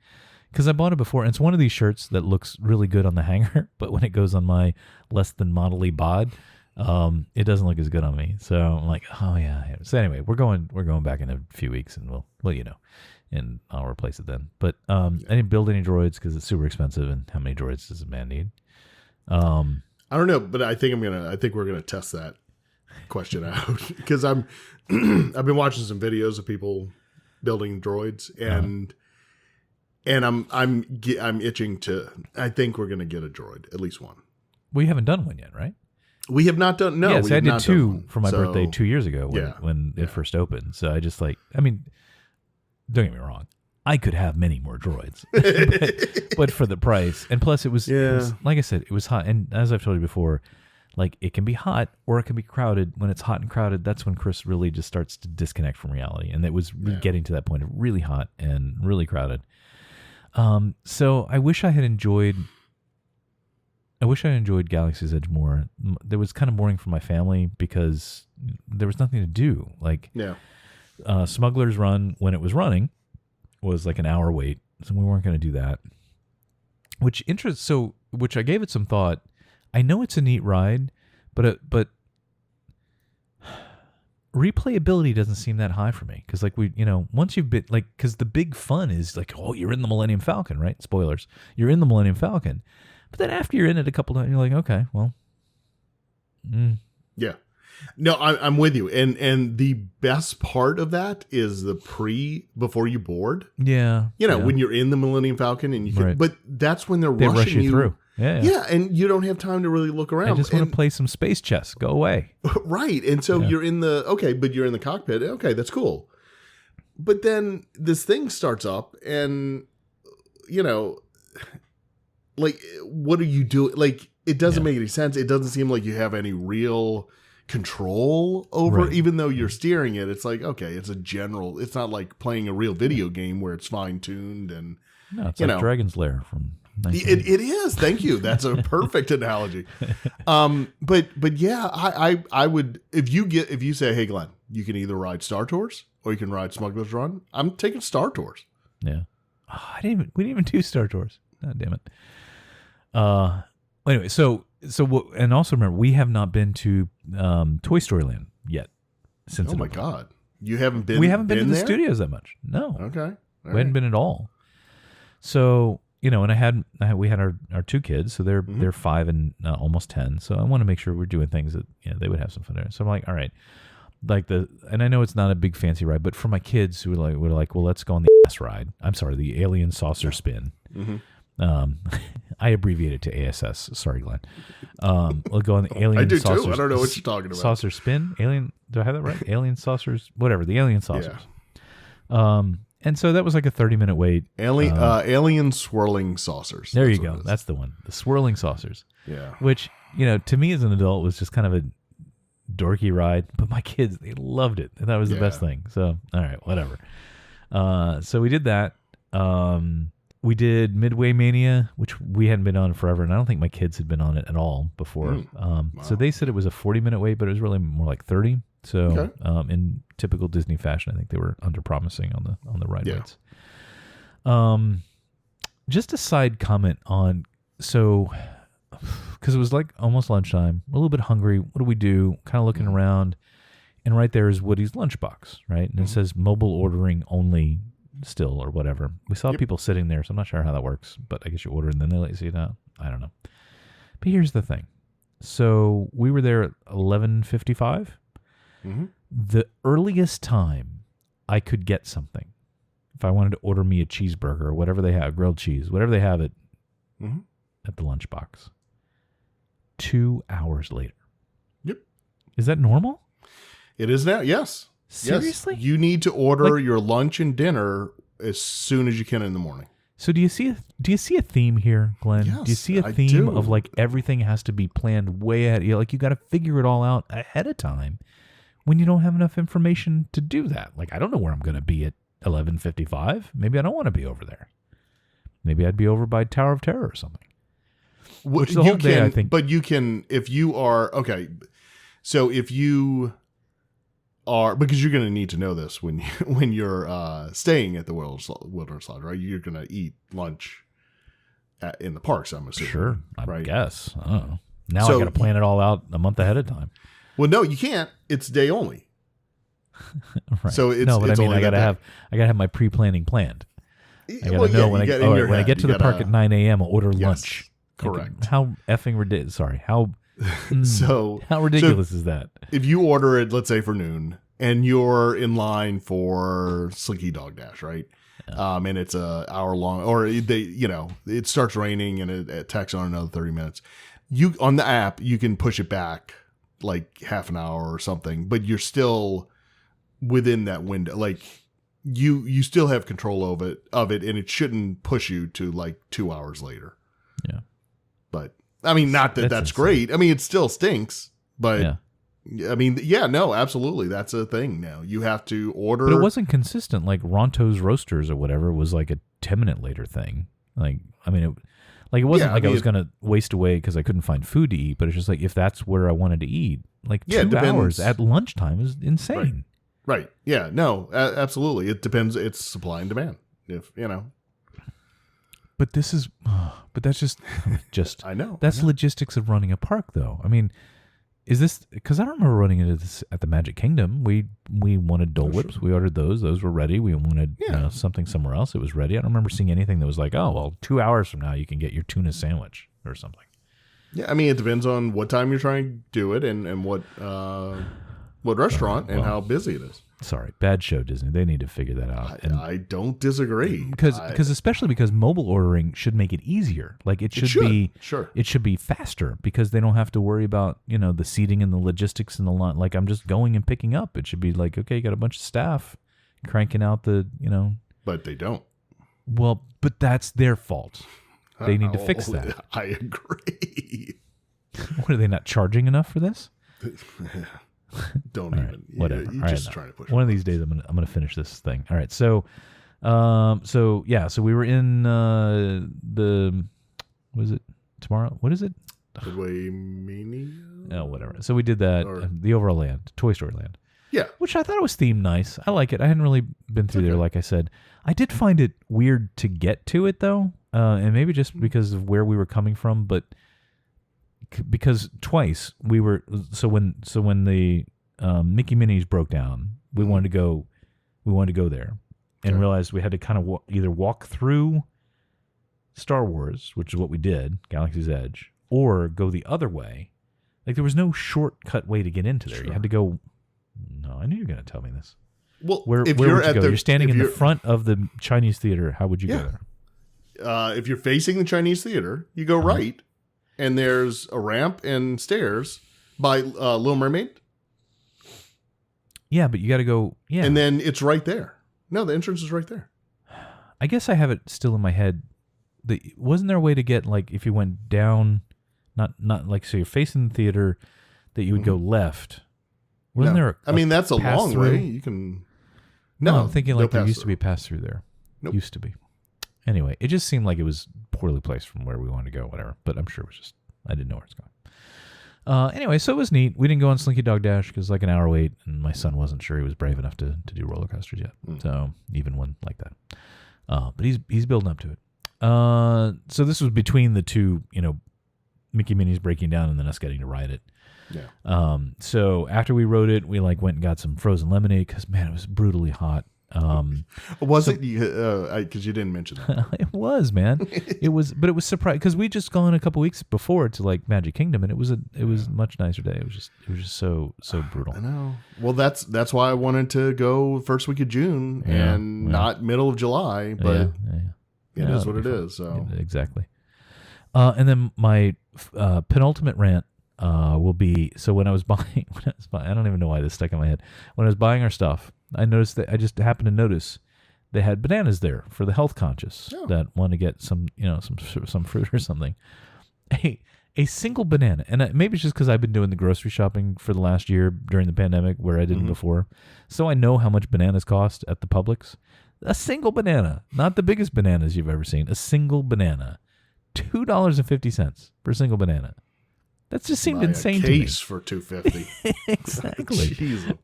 Because I bought it before. And it's one of these shirts that looks really good on the hanger, but when it goes on my less than modelly bod, it doesn't look as good on me. So I'm like, oh yeah. So anyway, we're going back in a few weeks, and we'll and I'll replace it then. But I didn't build any droids because it's super expensive, and how many droids does a man need? I don't know, but I think we're gonna test that question out because I've been watching some videos of people building droids, and I'm itching to. I think we're gonna get a droid, at least one. We haven't done one yet, right? We have not done. No, yes, we I have did not 2 for my birthday 2 years ago Yeah. when it first opened. So I just don't get me wrong, I could have many more droids, but for the price, and plus it was like I said, it was hot, and as I've told you before, like it can be hot or it can be crowded. When it's hot and crowded, that's when Chris really just starts to disconnect from reality, and it was getting to that point of really hot and really crowded. So I wish I had enjoyed I wish I enjoyed Galaxy's Edge more. It was kind of boring for my family because there was nothing to do. Like, Yeah. Smuggler's Run, when it was running, was like an hour wait, so we weren't going to do that. Which I gave it some thought. I know it's a neat ride, but replayability doesn't seem that high for me because, like, once you've been like, because the big fun is like, oh, you're in the Millennium Falcon, right? Spoilers, you're in the Millennium Falcon, but then after you're in it a couple times, you're like, okay, well, Yeah. No, I'm with you. And the best part of that is the before you board. yeah, When you're in the Millennium Falcon and you can, Right. but that's when they're they rushing rush you through. Yeah, and you don't have time to really look around. I just want And- to play some space chess. Go away. Right. And so you're in but you're in the cockpit. Okay, that's cool. But then this thing starts up and, like, what are you doing? Like, it doesn't make any sense. It doesn't seem like you have any real control over, Right. even though you're steering it. It's like, okay, it's not like playing a real video game where it's fine tuned and No, it's like Dragon's Lair from. it is. Thank you. That's a perfect analogy. But yeah, I would, if you say, hey Glenn, you can either ride Star Tours or you can ride Smuggler's Run. I'm taking Star Tours. Yeah. Oh, we didn't even do Star Tours. God damn it. Anyway, and also remember, we have not been to Toy Story Land yet. Since Oh my God. You haven't been we haven't been to the there? studios that much. No, Okay. we hadn't been at all. So, and we had our two kids, so they're 5 and almost 10. So I want to make sure we're doing things that they would have some fun there. So I'm like, all right, and I know it's not a big fancy ride, but for my kids who were like, well, let's go on the ass ride. I'm sorry, the Alien Saucer Spin. Mm-hmm. I abbreviate it to ASS. Sorry, Glenn. We'll go on the Alien I do Saucer. too. I don't know what you're talking about. Saucer Spin? Alien, do I have that right? Alien Saucers? Whatever, the Alien Saucers. And so that was like a 30-minute wait. Alien swirling saucers. There That's you what go. it is. That's the one. The swirling saucers. Yeah. Which, to me as an adult was just kind of a dorky ride, but my kids, they loved it. They thought it was the best thing. So, all right, whatever. So we did that. We did Midway Mania, which we hadn't been on forever, and I don't think my kids had been on it at all before. So they said it was a 40-minute wait, but it was really more like 30. So in typical Disney fashion, I think they were under-promising on the ride waits. Just a side comment on, because it was like almost lunchtime, we're a little bit hungry. What do we do? Kind of looking around, and right there is Woody's lunchbox, right? And it says mobile ordering only still or whatever. We saw people sitting there, so I'm not sure how that works, but I guess you order and then they let you see it out. I don't know. But here's the thing. So we were there at 11:55. Mm-hmm. The earliest time I could get something, if I wanted to order me a cheeseburger or whatever they have, grilled cheese, whatever they have at the lunchbox, 2 hours later. Yep. Is that normal? It is now. Yes. Seriously? Yes. You need to order your lunch and dinner as soon as you can in the morning. So do you see a theme here, Glenn? Yes, do you see a I theme do. of like everything has to be planned way ahead? Like you got to figure it all out ahead of time when you don't have enough information to do that. Like I don't know where I'm going to be at 11:55. Maybe I don't want to be over there. Maybe I'd be over by Tower of Terror or something. Which the whole day, I think. But you can, if you are, okay. So if you are, because you're going to need to know this when you're staying at the Wilderness Lodge, right? You're going to eat lunch in the parks, I'm assuming. Sure, I right? guess. I don't know. Now So- I got to plan it all out a month ahead of time. Well, no, you can't. It's day only. Right. So it's no, but it's I mean, only I gotta that have my pre-planning planned. day. I gotta Well, know yeah, when you I get get in your when I head, get to you the park gotta- at 9 a.m. I'll order Yes, lunch. Like, correct. how effing ridiculous? Sorry, how So ridiculous is that? if you order it, let's say for noon, and you're in line for Slinky Dog Dash, right? And it's a hour long, or it starts raining and it tacks on another 30 minutes. You on the app, you can push it back like half an hour or something, but you're still within that window. Like you still have control of it, and it shouldn't push you to like 2 hours later. Yeah. But I mean, not that that's insane. great. I mean, it still stinks, but. Yeah. I mean, yeah, no, absolutely. That's a thing now. You have to order. But it wasn't consistent. Like Ronto's Roasters or whatever was like a 10-minute later thing. Like, I mean, Like it wasn't Yeah, like I I was mean, going to waste away because I couldn't find food to eat, but it's just like if that's where I wanted to eat, like Yeah, it 2 hours depends. at lunchtime is insane. Right. Yeah. No, absolutely. It depends. It's supply and demand. If, you know, But this is, but that's just I know. that's I know. logistics of running a park, though. I mean, is this because I don't remember running into this at the Magic Kingdom? We wanted Dole Oh, Whips. sure. We ordered those. Those were ready. We wanted Yeah. something somewhere else. It was ready. I don't remember seeing anything that was like, oh, well, 2 hours from now you can get your tuna sandwich or something. Yeah. I mean, it depends on what time you're trying to do it and what restaurant and well. how busy it is. Sorry, bad show, Disney. They need to figure that out. I don't disagree. because I- especially because mobile ordering should make it easier. Like it should be Sure. it should be faster because they don't have to worry about the seating and the logistics and the line. Like I'm just going and picking up. It should be like, okay, you got a bunch of staff cranking out the But they don't. well, but that's their fault. They need to fix Oh, that. I agree. What, are they not charging enough for this? Don't All even. right, whatever. You're All right, just no. trying to push. One of these days, I'm gonna finish this thing. All right, so we were in the what is it tomorrow? What is it? Midway Mania. Oh, whatever. So we did that. Or- The overall land, Toy Story Land, Yeah. which I thought was themed nice. I like it. I hadn't really been through there, Okay. like I said. I did find it weird to get to it though, and maybe just because of where we were coming from, but because twice we were when the Mickey Minis broke down, we wanted to go there, and Okay. realized we had to kind of either walk through Star Wars, which is what we did, Galaxy's Edge, or go the other way. Like there was no shortcut way to get into there. You Sure. had to go. No, I knew you were going to tell me this. Well, Where if would you're you at go? the, You're standing if in the you're- front of the Chinese theater. How would you Yeah. go there? If you're facing the Chinese theater, you go right, and there's a ramp and stairs by Little Mermaid, Yeah, but you got to go. Yeah, and then it's right there. No, the entrance is right there. I guess I have it still in my head. Wasn't there a way to get, like, if you went down, not like, so you're facing the theater, that you would go left? Wasn't No. there? I mean, that's a pass long through? way. You can. No, No, I'm thinking no like there pass used to be a through. pass through there. Nope. Used to be. Anyway, it just seemed like it was poorly placed from where we wanted to go. Whatever, but I'm sure it was just I didn't know where it's going. Anyway, so it was neat. We didn't go on Slinky Dog Dash because like an hour wait, and my son wasn't sure he was brave enough to do roller coasters yet. So even one like that, but he's building up to it. So this was between the two, Mickey Minnie's breaking down and then us getting to ride it. Yeah. So after we rode it, we went and got some frozen lemonade because man, it was brutally hot. Was it? Because you didn't mention that. It was, man. It was surprising because we just gone a couple weeks before to like Magic Kingdom, and it was a much nicer day. It was just so brutal. I know. Well, that's why I wanted to go first week of June and not middle of July, but it is what it is. So Exactly. And then my penultimate rant will be, so when I was buying, I don't even know why this stuck in my head. When I was buying our stuff, I noticed that I just happened to notice they had bananas there for the health conscious that want to get some fruit or something. A single banana, and maybe it's just because I've been doing the grocery shopping for the last year during the pandemic where I didn't before, so I know how much bananas cost at the Publix. A single banana, not the biggest bananas you've ever seen, a single banana, $2.50 for a single banana. That just seemed buy insane a to me. case for $2.50. Exactly. Jeez.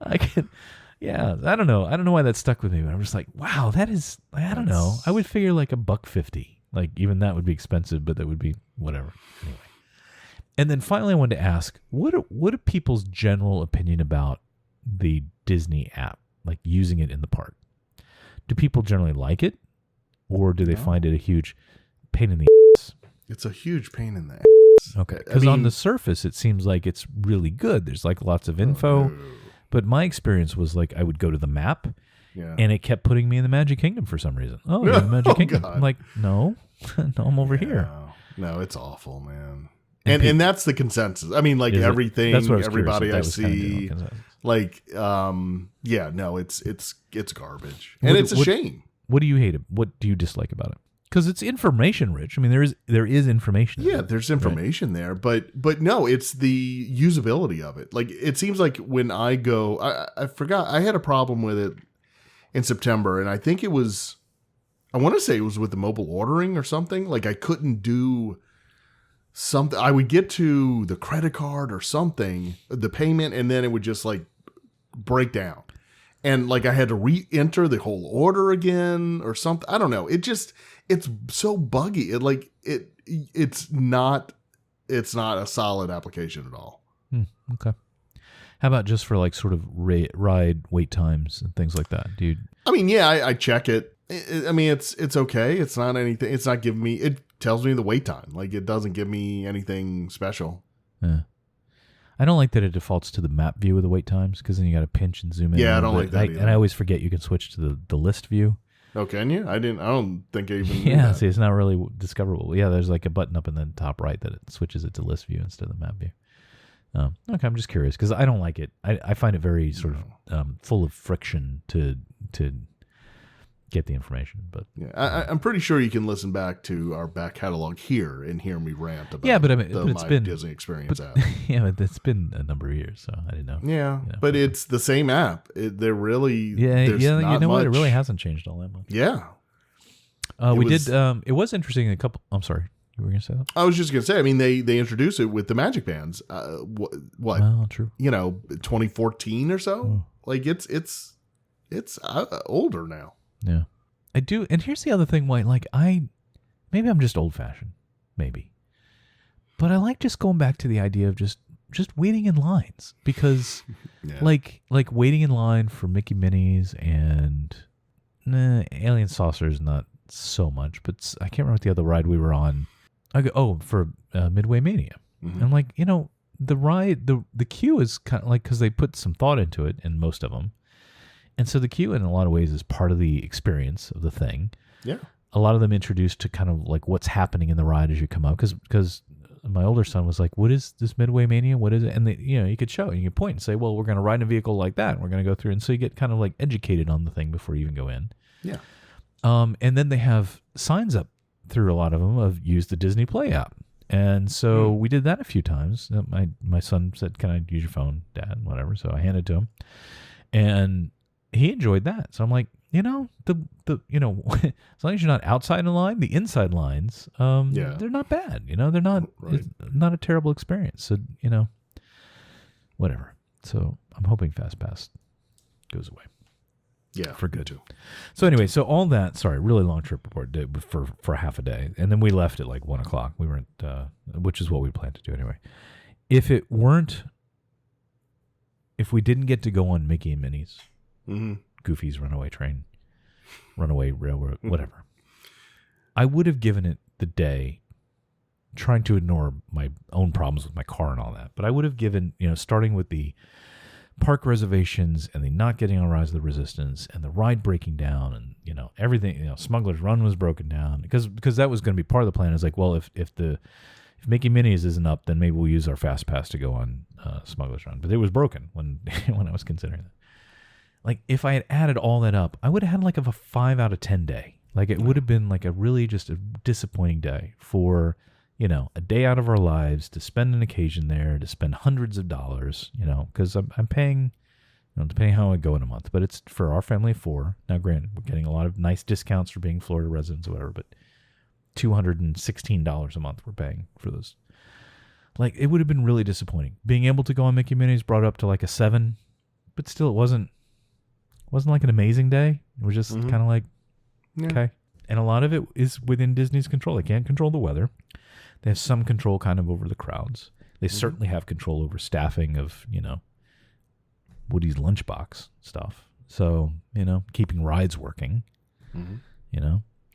I don't know. I don't know why that stuck with me, but I'm just like, wow, that is, I don't know. I would figure like $1.50. Like even that would be expensive, but that would be whatever. Anyway. And then finally I wanted to ask, what are people's general opinion about the Disney app, like using it in the park? Do people generally like it, or do they find it a huge pain in the ass? It's a huge pain in the ass. Okay, I because on mean- the surface it seems like it's really good. There's like lots of info, but my experience was like I would go to the map, Yeah. and it kept putting me in the Magic Kingdom for some reason. Oh, you're in the Magic Oh, Kingdom. God. I'm like, no, no, I'm over here. No, it's awful, man. And And that's the consensus. I mean, like Is it? everything, That's what I was curious everybody if I that was kind of see, general consensus. like, it's garbage, What- and it's a what- shame. What do you hate? What do you dislike about it? Because it's information rich. I mean, there is information. in Yeah, it. there's information there, but no, it's the usability of it. Like it seems like when I go, I forgot I had a problem with it in September, and I think it was I want to say it was with the mobile ordering or something. Like I couldn't do something. I would get to the credit card or something, the payment, and then it would just like break down. And like I had to re-enter the whole order again or something. I don't know. It's so buggy. It's not a solid application at all. Okay. How about just for like sort of ride wait times and things like that, dude? I mean, yeah, I check it. I mean, it's okay. It's not anything. It's not giving me. It tells me the wait time. Like it doesn't give me anything special. Yeah. I don't like that it defaults to the map view of the wait times because then you got to pinch and zoom in. Yeah, I don't like that either. And I always forget you can switch to the list view. Oh, can you? I don't think I even knew Yeah, that. see, it's not really discoverable. Yeah, there's like a button up in the top right that it switches it to list view instead of map view. Okay, I'm just curious because I don't like it. I find it very sort of full of friction to get the information. But yeah, I'm pretty sure you can listen back to our back catalog here and hear me rant about yeah, but I mean, it's my been Disney Experience app. Yeah, but it's been a number of years, so I didn't know. Yeah, You know, but it's the same app. They're really there's yeah. not You know what? It much- really hasn't changed all that much. Yeah, We was- did. It was interesting. I'm sorry. You were gonna say that? I was just gonna say. I mean, they introduced it with the Magic Bands. What Well, true. 2014 or so. Oh. Like it's older now. Yeah, I do. And here's the other thing. Why, like, maybe I'm just old fashioned, maybe, but I like just going back to the idea of just waiting in lines because, Yeah. like waiting in line for Mickey Minis and Alien Saucers, not so much, but I can't remember what the other ride we were on. For Midway Mania. Mhm. And like, the ride, the queue is kind of like, because they put some thought into it in most of them. And so the queue in a lot of ways is part of the experience of the thing. Yeah. A lot of them introduced to kind of like what's happening in the ride as you come up. Because my older son was like, what is this Midway Mania? What is it? And you could show, you could point and say, well, we're going to ride in a vehicle like that. And we're going to go through. And so you get kind of like educated on the thing before you even go in. Yeah. And then they have signs up through a lot of them of use the Disney Play app. And so we did that a few times. My son said, can I use your phone, Dad? Whatever. So I handed it to him. And he enjoyed that. So I'm like, as long as you're not outside in line, the inside lines, they're not bad. They're not, Right. it's not a terrible experience. So, whatever. So I'm hoping FastPass goes away. Yeah, For good. me too. So anyway, so all that, sorry, really long trip report for half a day. And then we left at like 1:00. We weren't, which is what we planned to do anyway. If we didn't get to go on Mickey and Minnie's, Mm-hmm. Goofy's Runaway Train, Runaway Railroad, whatever, I would have given it the day, trying to ignore my own problems with my car and all that. But I would have given, starting with the park reservations and the not getting on Rise of the Resistance and the ride breaking down and everything, Smuggler's Run was broken down because that was going to be part of the plan. Is like, well, if Mickey Minnie's isn't up, then maybe we'll use our Fast Pass to go on Smuggler's Run. But it was broken when I was considering that. Like if I had added all that up, I would have had like a 5 out of 10 day. Like it would have been like a really just a disappointing day for a day out of our lives to spend an occasion there, to spend hundreds of dollars, because I'm paying, depending how I go in a month, but it's for our family of 4. Now, granted, we're getting a lot of nice discounts for being Florida residents or whatever, but $216 a month we're paying for those. Like, it would have been really disappointing. Being able to go on Mickey Minnie's brought up to like a 7, but still it wasn't like an amazing day. It was just kind of like, okay. And a lot of it is within Disney's control. They can't control the weather. They have some control kind of over the crowds. They certainly have control over staffing of, Woody's Lunchbox stuff. So, keeping rides working,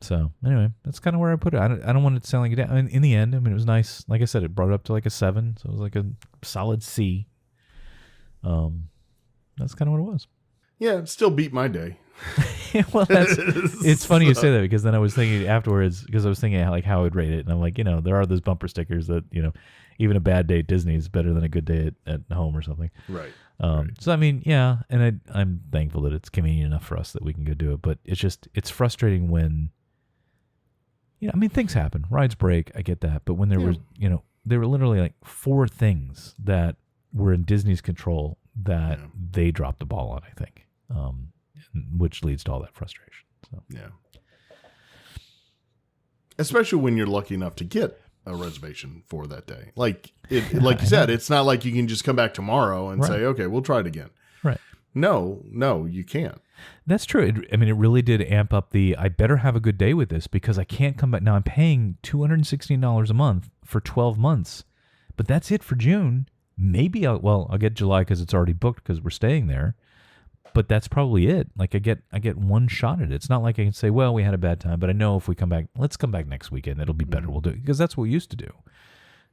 So anyway, that's kind of where I put it. I don't want it to sound like it. I mean, in the end, it was nice. Like I said, it brought it up to like a 7. So it was like a solid C. That's kind of what it was. Yeah, it still beat my day. Well, it's funny you say that because then I was thinking afterwards, because I was thinking how I would rate it, and I'm like, there are those bumper stickers that even a bad day at Disney is better than a good day at home or something. Right. So I mean, yeah, and I'm thankful that it's convenient enough for us that we can go do it, but it's frustrating when things happen, rides break, I get that, but when there was there were literally like 4 things that were in Disney's control that they dropped the ball on, I think. Which leads to all that frustration. So Yeah. especially when you're lucky enough to get a reservation for that day. Like like you said, it's not like you can just come back tomorrow and say, okay, we'll try it again. Right. No, you can't. That's true. I mean, it really did amp up I better have a good day with this because I can't come back. Now I'm paying $216 a month for 12 months, but that's it for June. Maybe I'll get July because it's already booked because we're staying there. But that's probably it. Like I get one shot at it. It's not like I can say, well, we had a bad time, but I know if we come back, let's come back next weekend. It'll be better. We'll do it because that's what we used to do.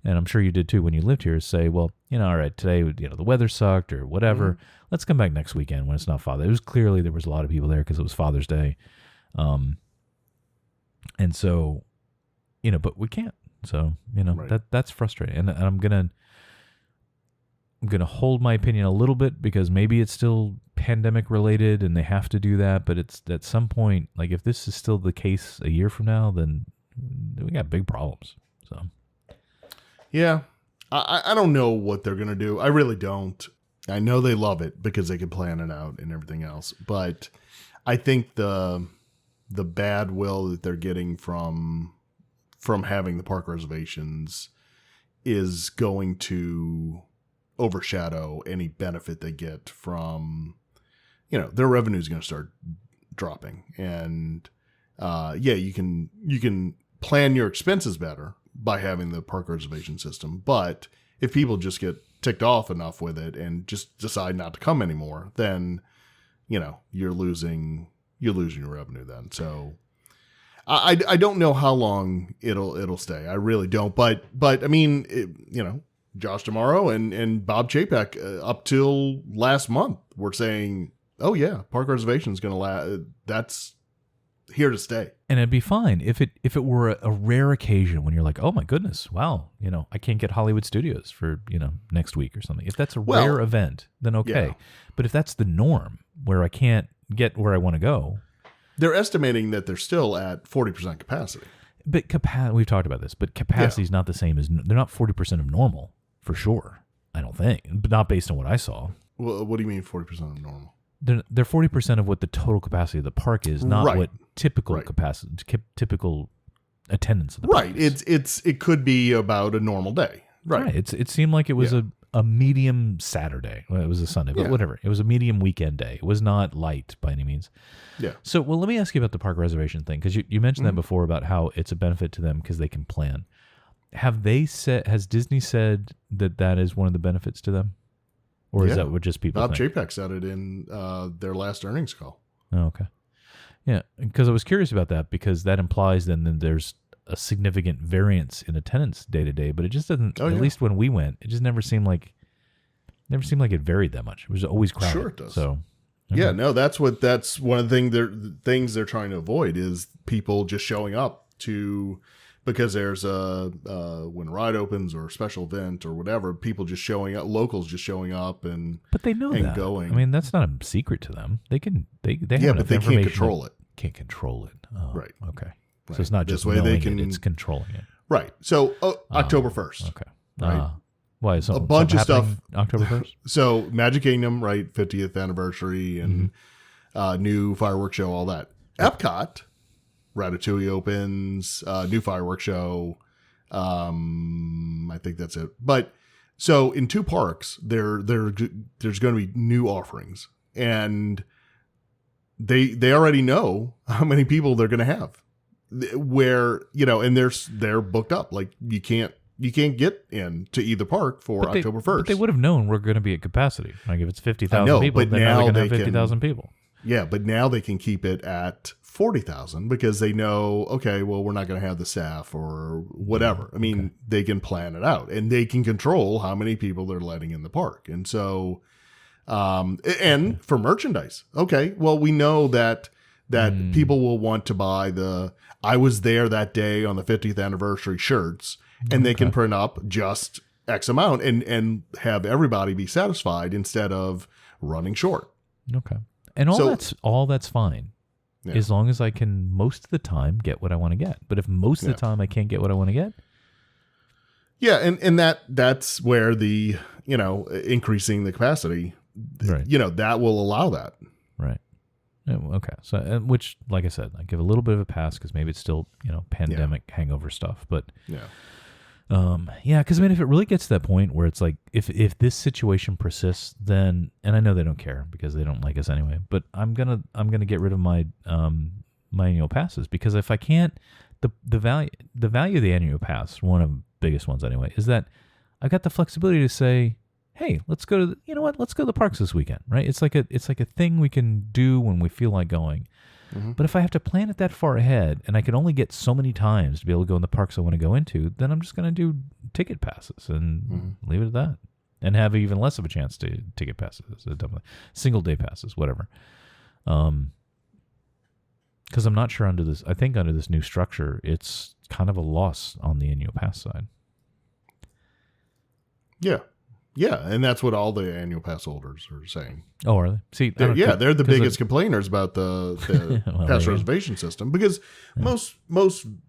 And I'm sure you did too when you lived here. Say, well, all right, today, the weather sucked or whatever. Let's come back next weekend when it's not Father. It was clearly there was a lot of people there because it was Father's Day, and so, but we can't. So Right. that's frustrating, and I'm gonna hold my opinion a little bit because maybe it's still pandemic related and they have to do that. But it's at some point, like if this is still the case a year from now, then we got big problems. So. Yeah. I don't know what they're going to do. I really don't. I know they love it because they can plan it out and everything else. But I think the bad will that they're getting from having the park reservations is going to overshadow any benefit they get from, their revenue is going to start dropping. And you can plan your expenses better by having the park reservation system. But if people just get ticked off enough with it and just decide not to come anymore, then, you're losing your revenue then. So I don't know how long it'll stay. I really don't. But I mean, Josh D'Amaro and Bob Chapek up till last month were saying, oh yeah, park reservation is going to last. That's here to stay. And it'd be fine if it were a rare occasion when you're like, oh my goodness, wow, I can't get Hollywood Studios for, next week or something. If that's a rare event, then okay. Yeah. But if that's the norm where I can't get where I want to go. They're estimating that they're still at 40% capacity. But we've talked about this, but capacity is not the same as, they're not 40% of normal for sure. I don't think, but not based on what I saw. Well, what do you mean 40% of normal? They're 40% of what the total capacity of the park is, not Right. what typical Right. capacity, typical attendance of the park Right. is. It could be about a normal day. Right. It seemed like it was Yeah. a medium Saturday. Well, it was a Sunday, but Yeah. whatever. It was a medium weekend day. It was not light by any means. Yeah. So, let me ask you about the park reservation thing because you mentioned Mm-hmm. that before about how it's a benefit to them because they can plan. Has Disney said that is one of the benefits to them? Or is Yeah. that what just people Bob think? Chapek said it in their last earnings call. Oh, okay. Yeah, because I was curious about that because that implies then there's a significant variance in attendance day to day, but it just doesn't. Oh, at yeah. least when we went, it just never seemed like it varied that much. It was always crowded. Sure it does. So Yeah, no, that's one of the things they're trying to avoid is people just showing up because there's when a ride opens or a special event or whatever, people just showing up, locals just showing up and but they know and that. going. I mean, that's not a secret to them. They can they have yeah, enough but they can't information control it. Can't control it. Oh, Right. Okay. Right. So it's not This just way they knowing can- it; it's controlling it. Right. So October 1st. Okay. Right. Why? Is A bunch of something stuff. happening October 1st. So Magic Kingdom, right? 50th anniversary and new fireworks show, all that. Epcot, Ratatouille opens, new fireworks show. I think that's it. But so in two parks, there's going to be new offerings, and they already know how many people they're going to have. Where and they're booked up. Like you can't get in to either park for October 1st. But they would have known we're going to be at capacity. Like if it's 50,000 know, people, but then now now they're going to they have can- 50,000 people. Yeah, but now they can keep it at 40,000 because they know, okay, well, we're not going to have the staff or whatever. I mean, they can plan it out and they can control how many people they're letting in the park. And so, and for merchandise, okay, well, we know that people will want to buy I was there that day on the 50th anniversary shirts, and they can print up just X amount and have everybody be satisfied instead of running short. Okay. And all that's fine. Yeah. As long as I can most of the time get what I want to get. But if most of the time I can't get what I want to get, yeah, and that's where the increasing the capacity, right. that will allow that. Right. Okay. So, which, like I said, I give a little bit of a pass because maybe it's still, pandemic hangover stuff. But Yeah. yeah, because I mean, if it really gets to that point where it's like, if this situation persists, then, and I know they don't care because they don't like us anyway, but I'm gonna get rid of my my annual passes, because if I can't, the value of the annual pass, one of the biggest ones anyway, is that I got the flexibility to say, hey, let's go to let's go to the parks this weekend, right? It's like a thing we can do when we feel like going. Mm-hmm. But if I have to plan it that far ahead and I can only get so many times to be able to go in the parks I want to go into, then I'm just going to do ticket passes and leave it at that, and have even less of a chance to ticket passes, single day passes, whatever. Because I'm not sure under this. I think under this new structure, it's kind of a loss on the annual pass side. Yeah. Yeah, and that's what all the annual pass holders are saying. Oh, are they? See, They're the biggest complainers about the Well, pass there you reservation system, because most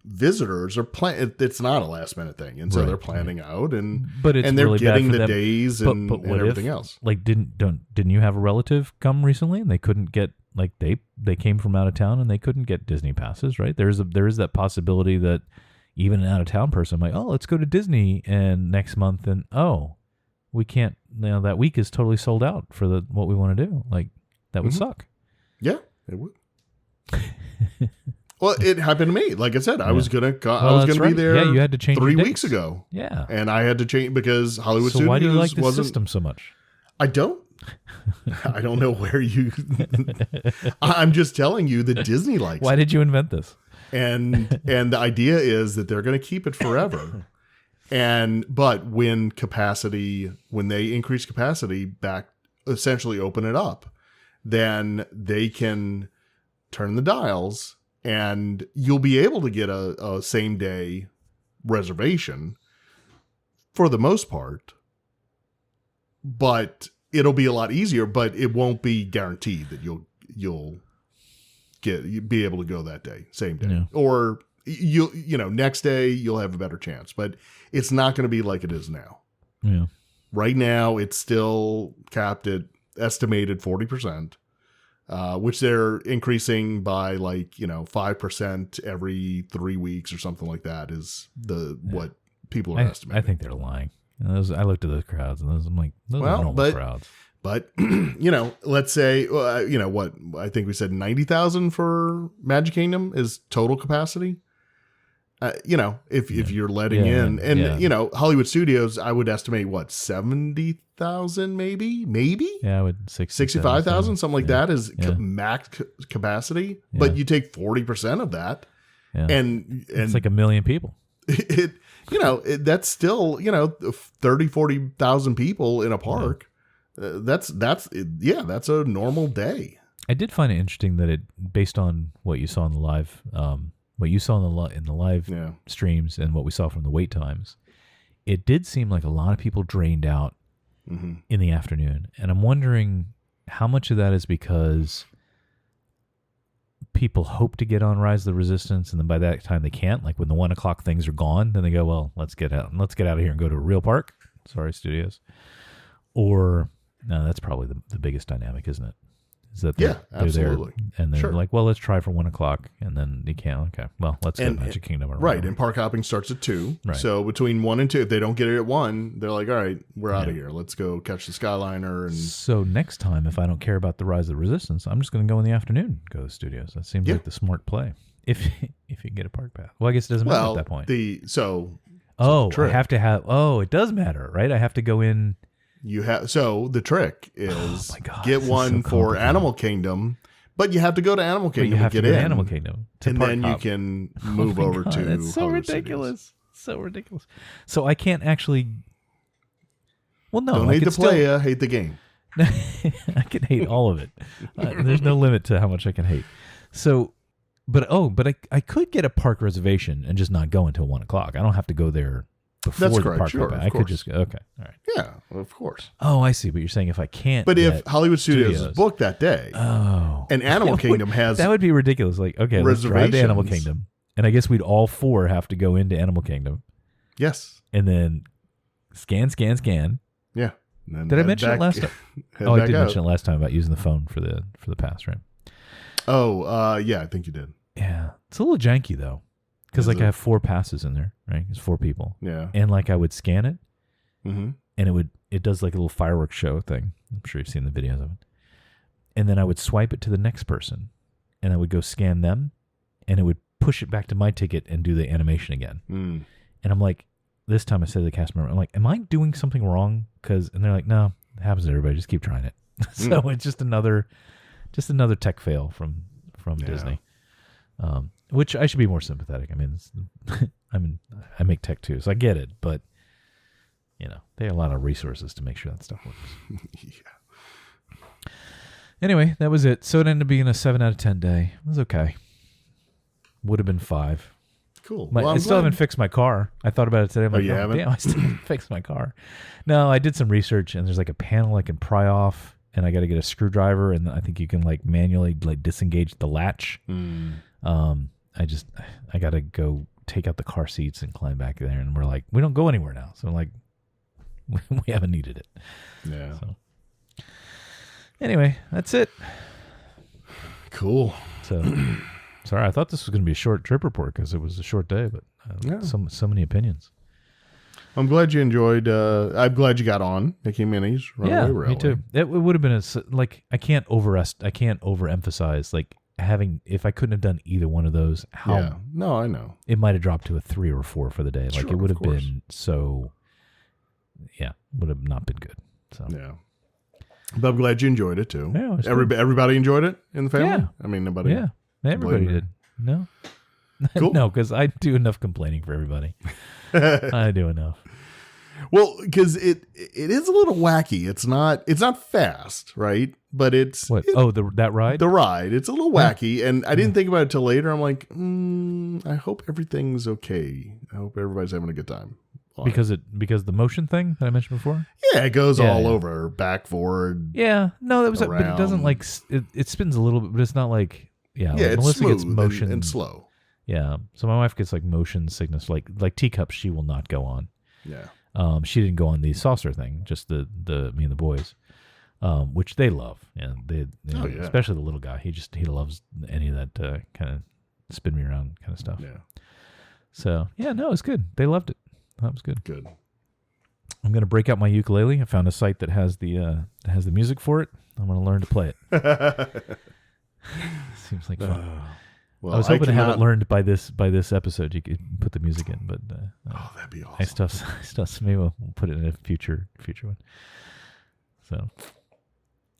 visitors are it's not a last minute thing, and so Right, they're planning out, and but it's they're really bad getting for the them. days But and what everything if, else. Like, didn't you have a relative come recently and they couldn't get, like, they came from out of town and they couldn't get Disney passes, right? There is that possibility that even an out of town person might, oh, let's go to Disney and next month, and we can't, that week is totally sold out for what we want to do. Like, that would suck. Yeah, it would. Well, it happened to me. Like I said, I was gonna be there. Yeah, you had to change 3 your weeks dates. ago. Yeah. And I had to change because Hollywood So Studios why do you like the wasn't. system so much? I don't know where you. I'm just telling you that Disney likes Why it. did you invent this? And the idea is that they're going to keep it forever. But when they increase capacity back, essentially open it up, then they can turn the dials and you'll be able to get a same day reservation for the most part, but it'll be a lot easier, but it won't be guaranteed that you'll be able to go that day, same day. Yeah. Or next day you'll have a better chance, but it's not going to be like it is now. Yeah. Right now it's still capped at estimated 40%, which they're increasing by 5% every 3 weeks or something like that is what people are estimating. I think they're lying. I looked at those crowds and I'm like, those are normal crowds. But, let's say, what I think we said 90,000 for Magic Kingdom is total capacity. If you're letting in, and Hollywood Studios, I would estimate 70,000 maybe. Yeah, I would 65,000, something like that is max capacity. Yeah. But you take 40% of that, and it's like 1 million people. That's still 30,000-40,000 people in a park. That's a normal day. I did find it interesting that based on what you saw in the live, in the live streams and what we saw from the wait times, it did seem like a lot of people drained out in the afternoon. And I'm wondering how much of that is because people hope to get on Rise of the Resistance, and then by that time they can't. Like when the 1 o'clock things are gone, then they go, well, let's get out of here and go to a real park. Sorry, studios. Or no, that's probably the biggest dynamic, isn't it? Is that they're absolutely. There, and they're like, well, let's try for 1 o'clock, and then you can't. Okay, well, let's go to Magic Kingdom. Or right, whatever. and park hopping starts at 2. Right. So between 1 and 2, if they don't get it at 1, they're like, all right, we're out of here. Let's go catch the Skyliner. And so next time, if I don't care about the Rise of the Resistance, I'm just going to go in the afternoon, go to the studios. That seems like the smart play. If you get a park pass. Well, I guess it doesn't matter at that point. Trick. I have to have. Oh, it does matter, right? I have to go in. The trick is get this one is so for complicated. Animal Kingdom, but you have to go to Animal Kingdom you have to get to go in. to Animal Kingdom to and park then hop. you can move over to That's so Hollywood ridiculous. Studios. So ridiculous. So I can't actually. Well, no, Don't I hate could the player, hate the game. I can hate all of it. There's no limit to how much I can hate. So, but I could get a park reservation and just not go until 1 o'clock. I don't have to go there before That's the correct. park Sure, open. of I could course. just go. Okay, all right. Yeah, of course. Oh, I see. But you're saying if I can't. But if get Hollywood Studios is Studios. booked that day, and Animal Kingdom has that would be ridiculous. Like, okay, let's drive to Animal reservations. Kingdom, and I guess we'd all four have to go into Animal Kingdom, yes, and then scan. yeah. And then Did I head mention it back- last time? head Oh, I back did out. mention it last time about using the phone for the pass, right? Oh, yeah, I think you did. Yeah, it's a little janky though, because Is like it? I have 4 passes in there, right? It's 4 people, Yeah. and like I would scan it, Mm-hmm. and it does like a little fireworks show thing. I'm sure you've seen the videos of it. And then I would swipe it to the next person, and I would go scan them, and it would push it back to my ticket and do the animation again. Mm. And I'm like, this time I said to the cast member, I'm like, am I doing something wrong? And they're like, no, it happens to everybody. Just keep trying it. So it's just another tech fail from Yeah. Disney, which I should be more sympathetic. I mean, I make tech too, so I get it, but they have a lot of resources to make sure that stuff works. Yeah. Anyway, that was it. So it ended up being a 7 out of 10 day. It was okay. Would have been 5. Cool. I still haven't fixed my car. I thought about it today. I'm like, you haven't? damn, I still haven't fixed my car. No, I did some research, and there's like a panel I can pry off, and I got to get a screwdriver, and I think you can like manually like disengage the latch. Mm. I got to go take out the car seats and climb back there, and we're like, we don't go anywhere now. So I'm like, we haven't needed it. Yeah. So anyway, that's it. Cool. So sorry, I thought this was going to be a short trip report because it was a short day, but Yeah. so many opinions. I'm glad you enjoyed. I'm glad you got on Mickey and Minnie's Runaway Railway. Me too. It would have been I can't overemphasize like having, if I couldn't have done either one of those, how Yeah. No, I know. it might have dropped to a 3 or 4 for the day. Like Sure, it would of have course. been would have not been good. So Yeah. But I'm glad you enjoyed it too. Yeah, it was Everybody enjoyed it in the family? Yeah. I mean, nobody. yeah, everybody blame her. did. No, Cool. no, because I do enough complaining for everybody. I do enough. Well, because it is a little wacky. It's not fast, right? But it's What? That ride? the ride. It's a little wacky, and I didn't think about it till later. I'm like, I hope everything's okay. I hope everybody's having a good time. on it. because the motion thing that I mentioned before. Yeah, it goes Yeah, all yeah. over, back, forward. Yeah, no, that was, but it doesn't Around. like it spins a little bit, but it's not like Yeah, like it's Melissa smooth gets motion and slow. Yeah, so my wife gets like motion sickness, like teacups. She will not go on. Yeah. She didn't go on the saucer thing, just the me and the boys, which they love, and Oh, yeah. especially the little guy. He loves any of that kind of spin me around kind of stuff. Yeah. So yeah, no, it's good. They loved it. That was good. Good. I'm gonna break out my ukulele. I found a site that has the music for it. I'm gonna learn to play it. Seems like fun. Well, I was hoping to have it cannot- learned by this episode. You could put the music in, but Oh, that'd be awesome. I still maybe we'll put it in a future one. So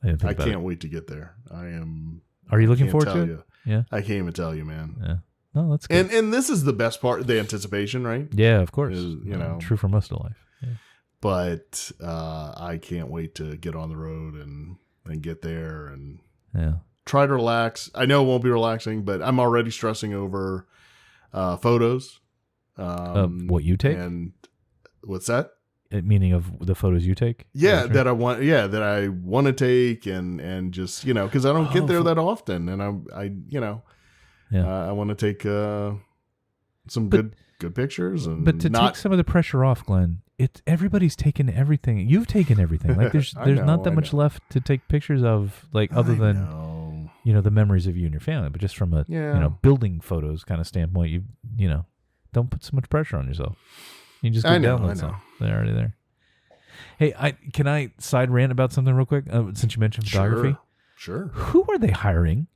I didn't think I about can't it. wait to get there. I am. Are you looking can't forward tell to it? you. Yeah. I can't even tell you, man. Yeah. No, that's good. And this is the best part, the anticipation, right? Yeah, of course. Is, you know. True for most of life. Yeah. But I can't wait to get on the road and get there and Yeah. try to relax. I know it won't be relaxing, but I'm already stressing over photos. What you take? And what's that? Meaning of the photos you take? Yeah, Is that that I want. Yeah, that I want to take and just because I don't get there that often, and I Yeah. I want to take some But- good pictures and But to take some of the pressure off, Glenn, everybody's taken everything. You've taken everything. Like there's I know, not that I much know. left to take pictures of, like other than know. the memories of you and your family. But just from a Yeah. building photos kind of standpoint, you don't put so much pressure on yourself. You just go I know, download I some. know. They're already there. Hey, can I side rant about something real quick? Since you mentioned photography, Sure. who are they hiring?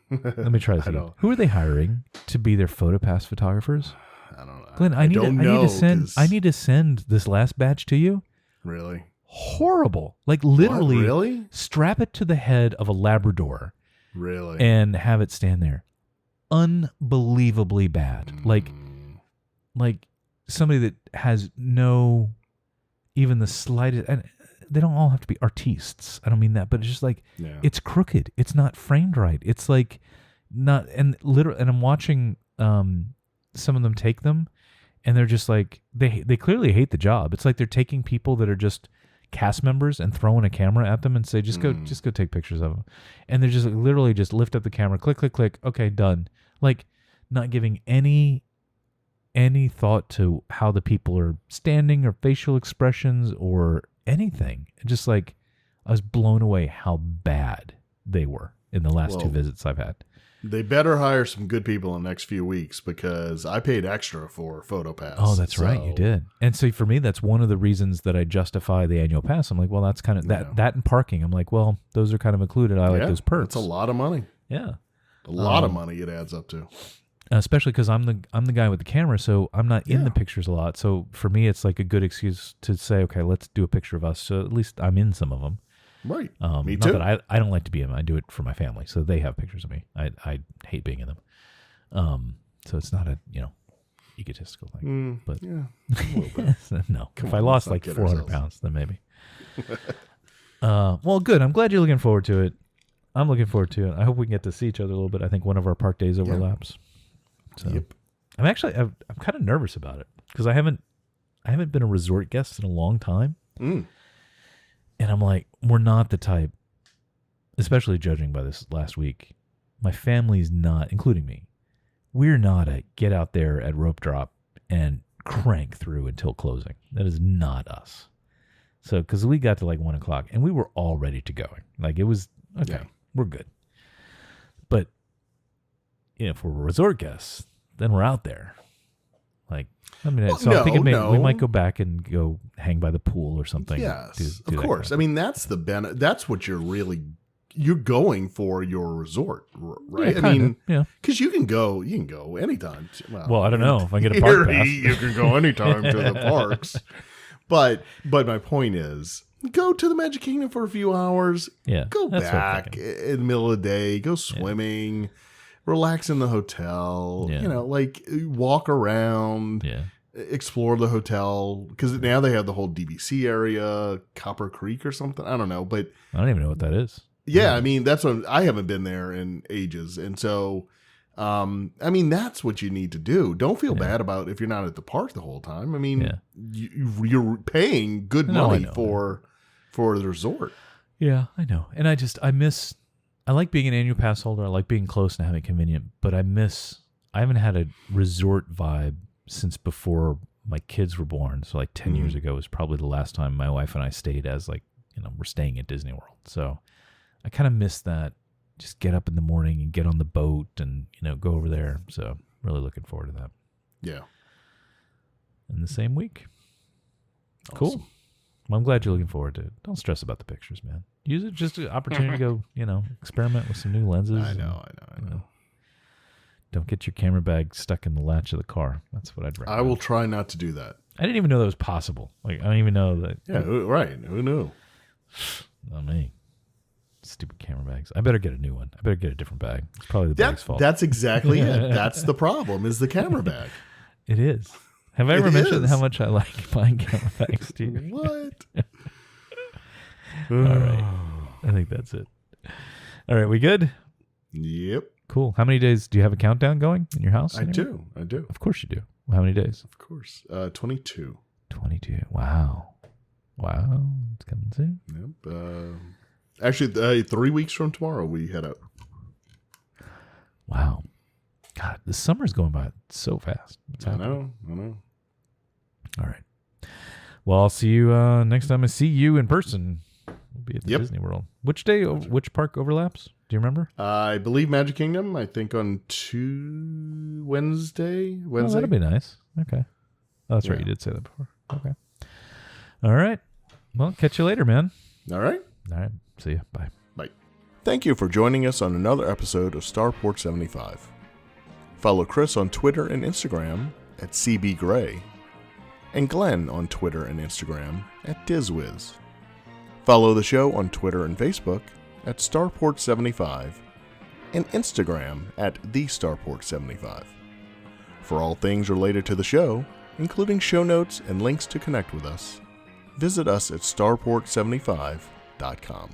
Let me try this. I again. don't. Who are they hiring to be their PhotoPass photographers? I don't know. Glenn, I don't know, I need to send this last batch to you. Really. Horrible. Like literally What? Really? strap it to the head of a Labrador Really. and have it stand there. Unbelievably bad. Like somebody that has no even the slightest, and they don't all have to be artistes. I don't mean that, but it's just like Yeah. it's crooked. It's not framed right. It's like not, and literally, and I'm watching some of them take them, and they're just like they clearly hate the job. It's like they're taking people that are just cast members and throwing a camera at them and say just go take pictures of them, and they're just like, literally just lift up the camera, click, okay, done. Like not giving any thought to how the people are standing or facial expressions or anything. Just like I was blown away how bad they were. in the last 2 Well, visits I've had. They better hire some good people in the next few weeks because I paid extra for PhotoPass. Oh, that's right. You did. And so for me, that's one of the reasons that I justify the annual pass. I'm like, well, that's kind of that and parking. I'm like, well, those are kind of included. I like those perks. It's a lot of money. Yeah. A lot of money it adds up to. Especially because I'm the guy with the camera, so I'm not in the pictures a lot. So for me, it's like a good excuse to say, okay, let's do a picture of us. So at least I'm in some of them. Right. not Me too. that I don't like to be in them. I do it for my family, so they have pictures of me. I hate being in them. So it's not a egotistical thing. But yeah, a little bit. no, Come if I on, lost let's not like kid 400 ourselves. pounds, then maybe. Well, good. I'm glad you're looking forward to it. I'm looking forward to it. I hope we can get to see each other a little bit. I think one of our park days overlaps. So Yep. I'm kind of nervous about it because I haven't been a resort guest in a long time. And I'm like, we're not the type, especially judging by this last week. My family's not, including me. We're not a get out there at rope drop and crank through until closing. That is not us. So, because we got to like 1 o'clock and we were all ready to go. Like it was, okay, we're good. But, if we're resort guests, then we're out there. Like, I'm thinking maybe we might go back and go hang by the pool or something. Yes, do of that course. kind I mean, that's the that's what you're going for your resort, right? Yeah, I mean, yeah. because you can go anytime. Well, I don't know if I get a park pass. You can go anytime to the parks. But my point is, go to the Magic Kingdom for a few hours. Yeah, Go that's what I'm back thinking. in the middle of the day. Go swimming. Relax in the hotel. Yeah. Like walk around. Yeah. Explore the hotel because now they have the whole DVC area, Copper Creek or something. I don't know, but I don't even know what that is. yeah, I mean that's what I haven't been there in ages, and so I mean that's what you need to do. Don't feel bad about if you're not at the park the whole time. I mean, you're paying good money for the resort. Yeah, I know, and I like being an annual pass holder. I like being close and having it convenient, but I haven't had a resort vibe since before my kids were born. So like 10 years ago was probably the last time my wife and I stayed as we're staying at Disney World. So I kind of miss that. Just get up in the morning and get on the boat and, go over there. So really looking forward to that. Yeah. In the same week. Awesome. Cool. Well, I'm glad you're looking forward to it. Don't stress about the pictures, man. Use it just an opportunity to go, experiment with some new lenses. I know. Don't get your camera bag stuck in the latch of the car. That's what I'd recommend. I will try not to do that. I didn't even know that was possible. Like, I don't even know that. Yeah, right. Who knew? Not me. Stupid camera bags. I better get a new one. I better get a different bag. It's probably the bag's fault. That's exactly it. That's the problem is the camera bag. It is. Have I ever It mentioned is. how much I like buying camera bags to you? What? All right. I think that's it. All right. We good? Yep. Cool. How many days do you have a countdown going in your house? I do. Of course you do. How many days? Of course. 22. 22. Wow. It's coming soon. Yep. Actually, 3 weeks from tomorrow, we head out. Wow. God, the summer's going by so fast. What's happening? I know. All right. Well, I'll see you next time I see you in person. We'll be at the Disney World. Which day, which park overlaps? Do you remember? I believe Magic Kingdom, I think on Wednesday. Oh, that'd be nice. Okay. Oh, that's right. You did say that before. Okay. All right. Well, catch you later, man. All right. See ya. Bye. Bye. Thank you for joining us on another episode of Starport 75. Follow Chris on Twitter and Instagram at CBGray, and Glenn on Twitter and Instagram at DizWiz. Follow the show on Twitter and Facebook at Starport75 and Instagram at TheStarport75. For all things related to the show, including show notes and links to connect with us, visit us at starport75.com.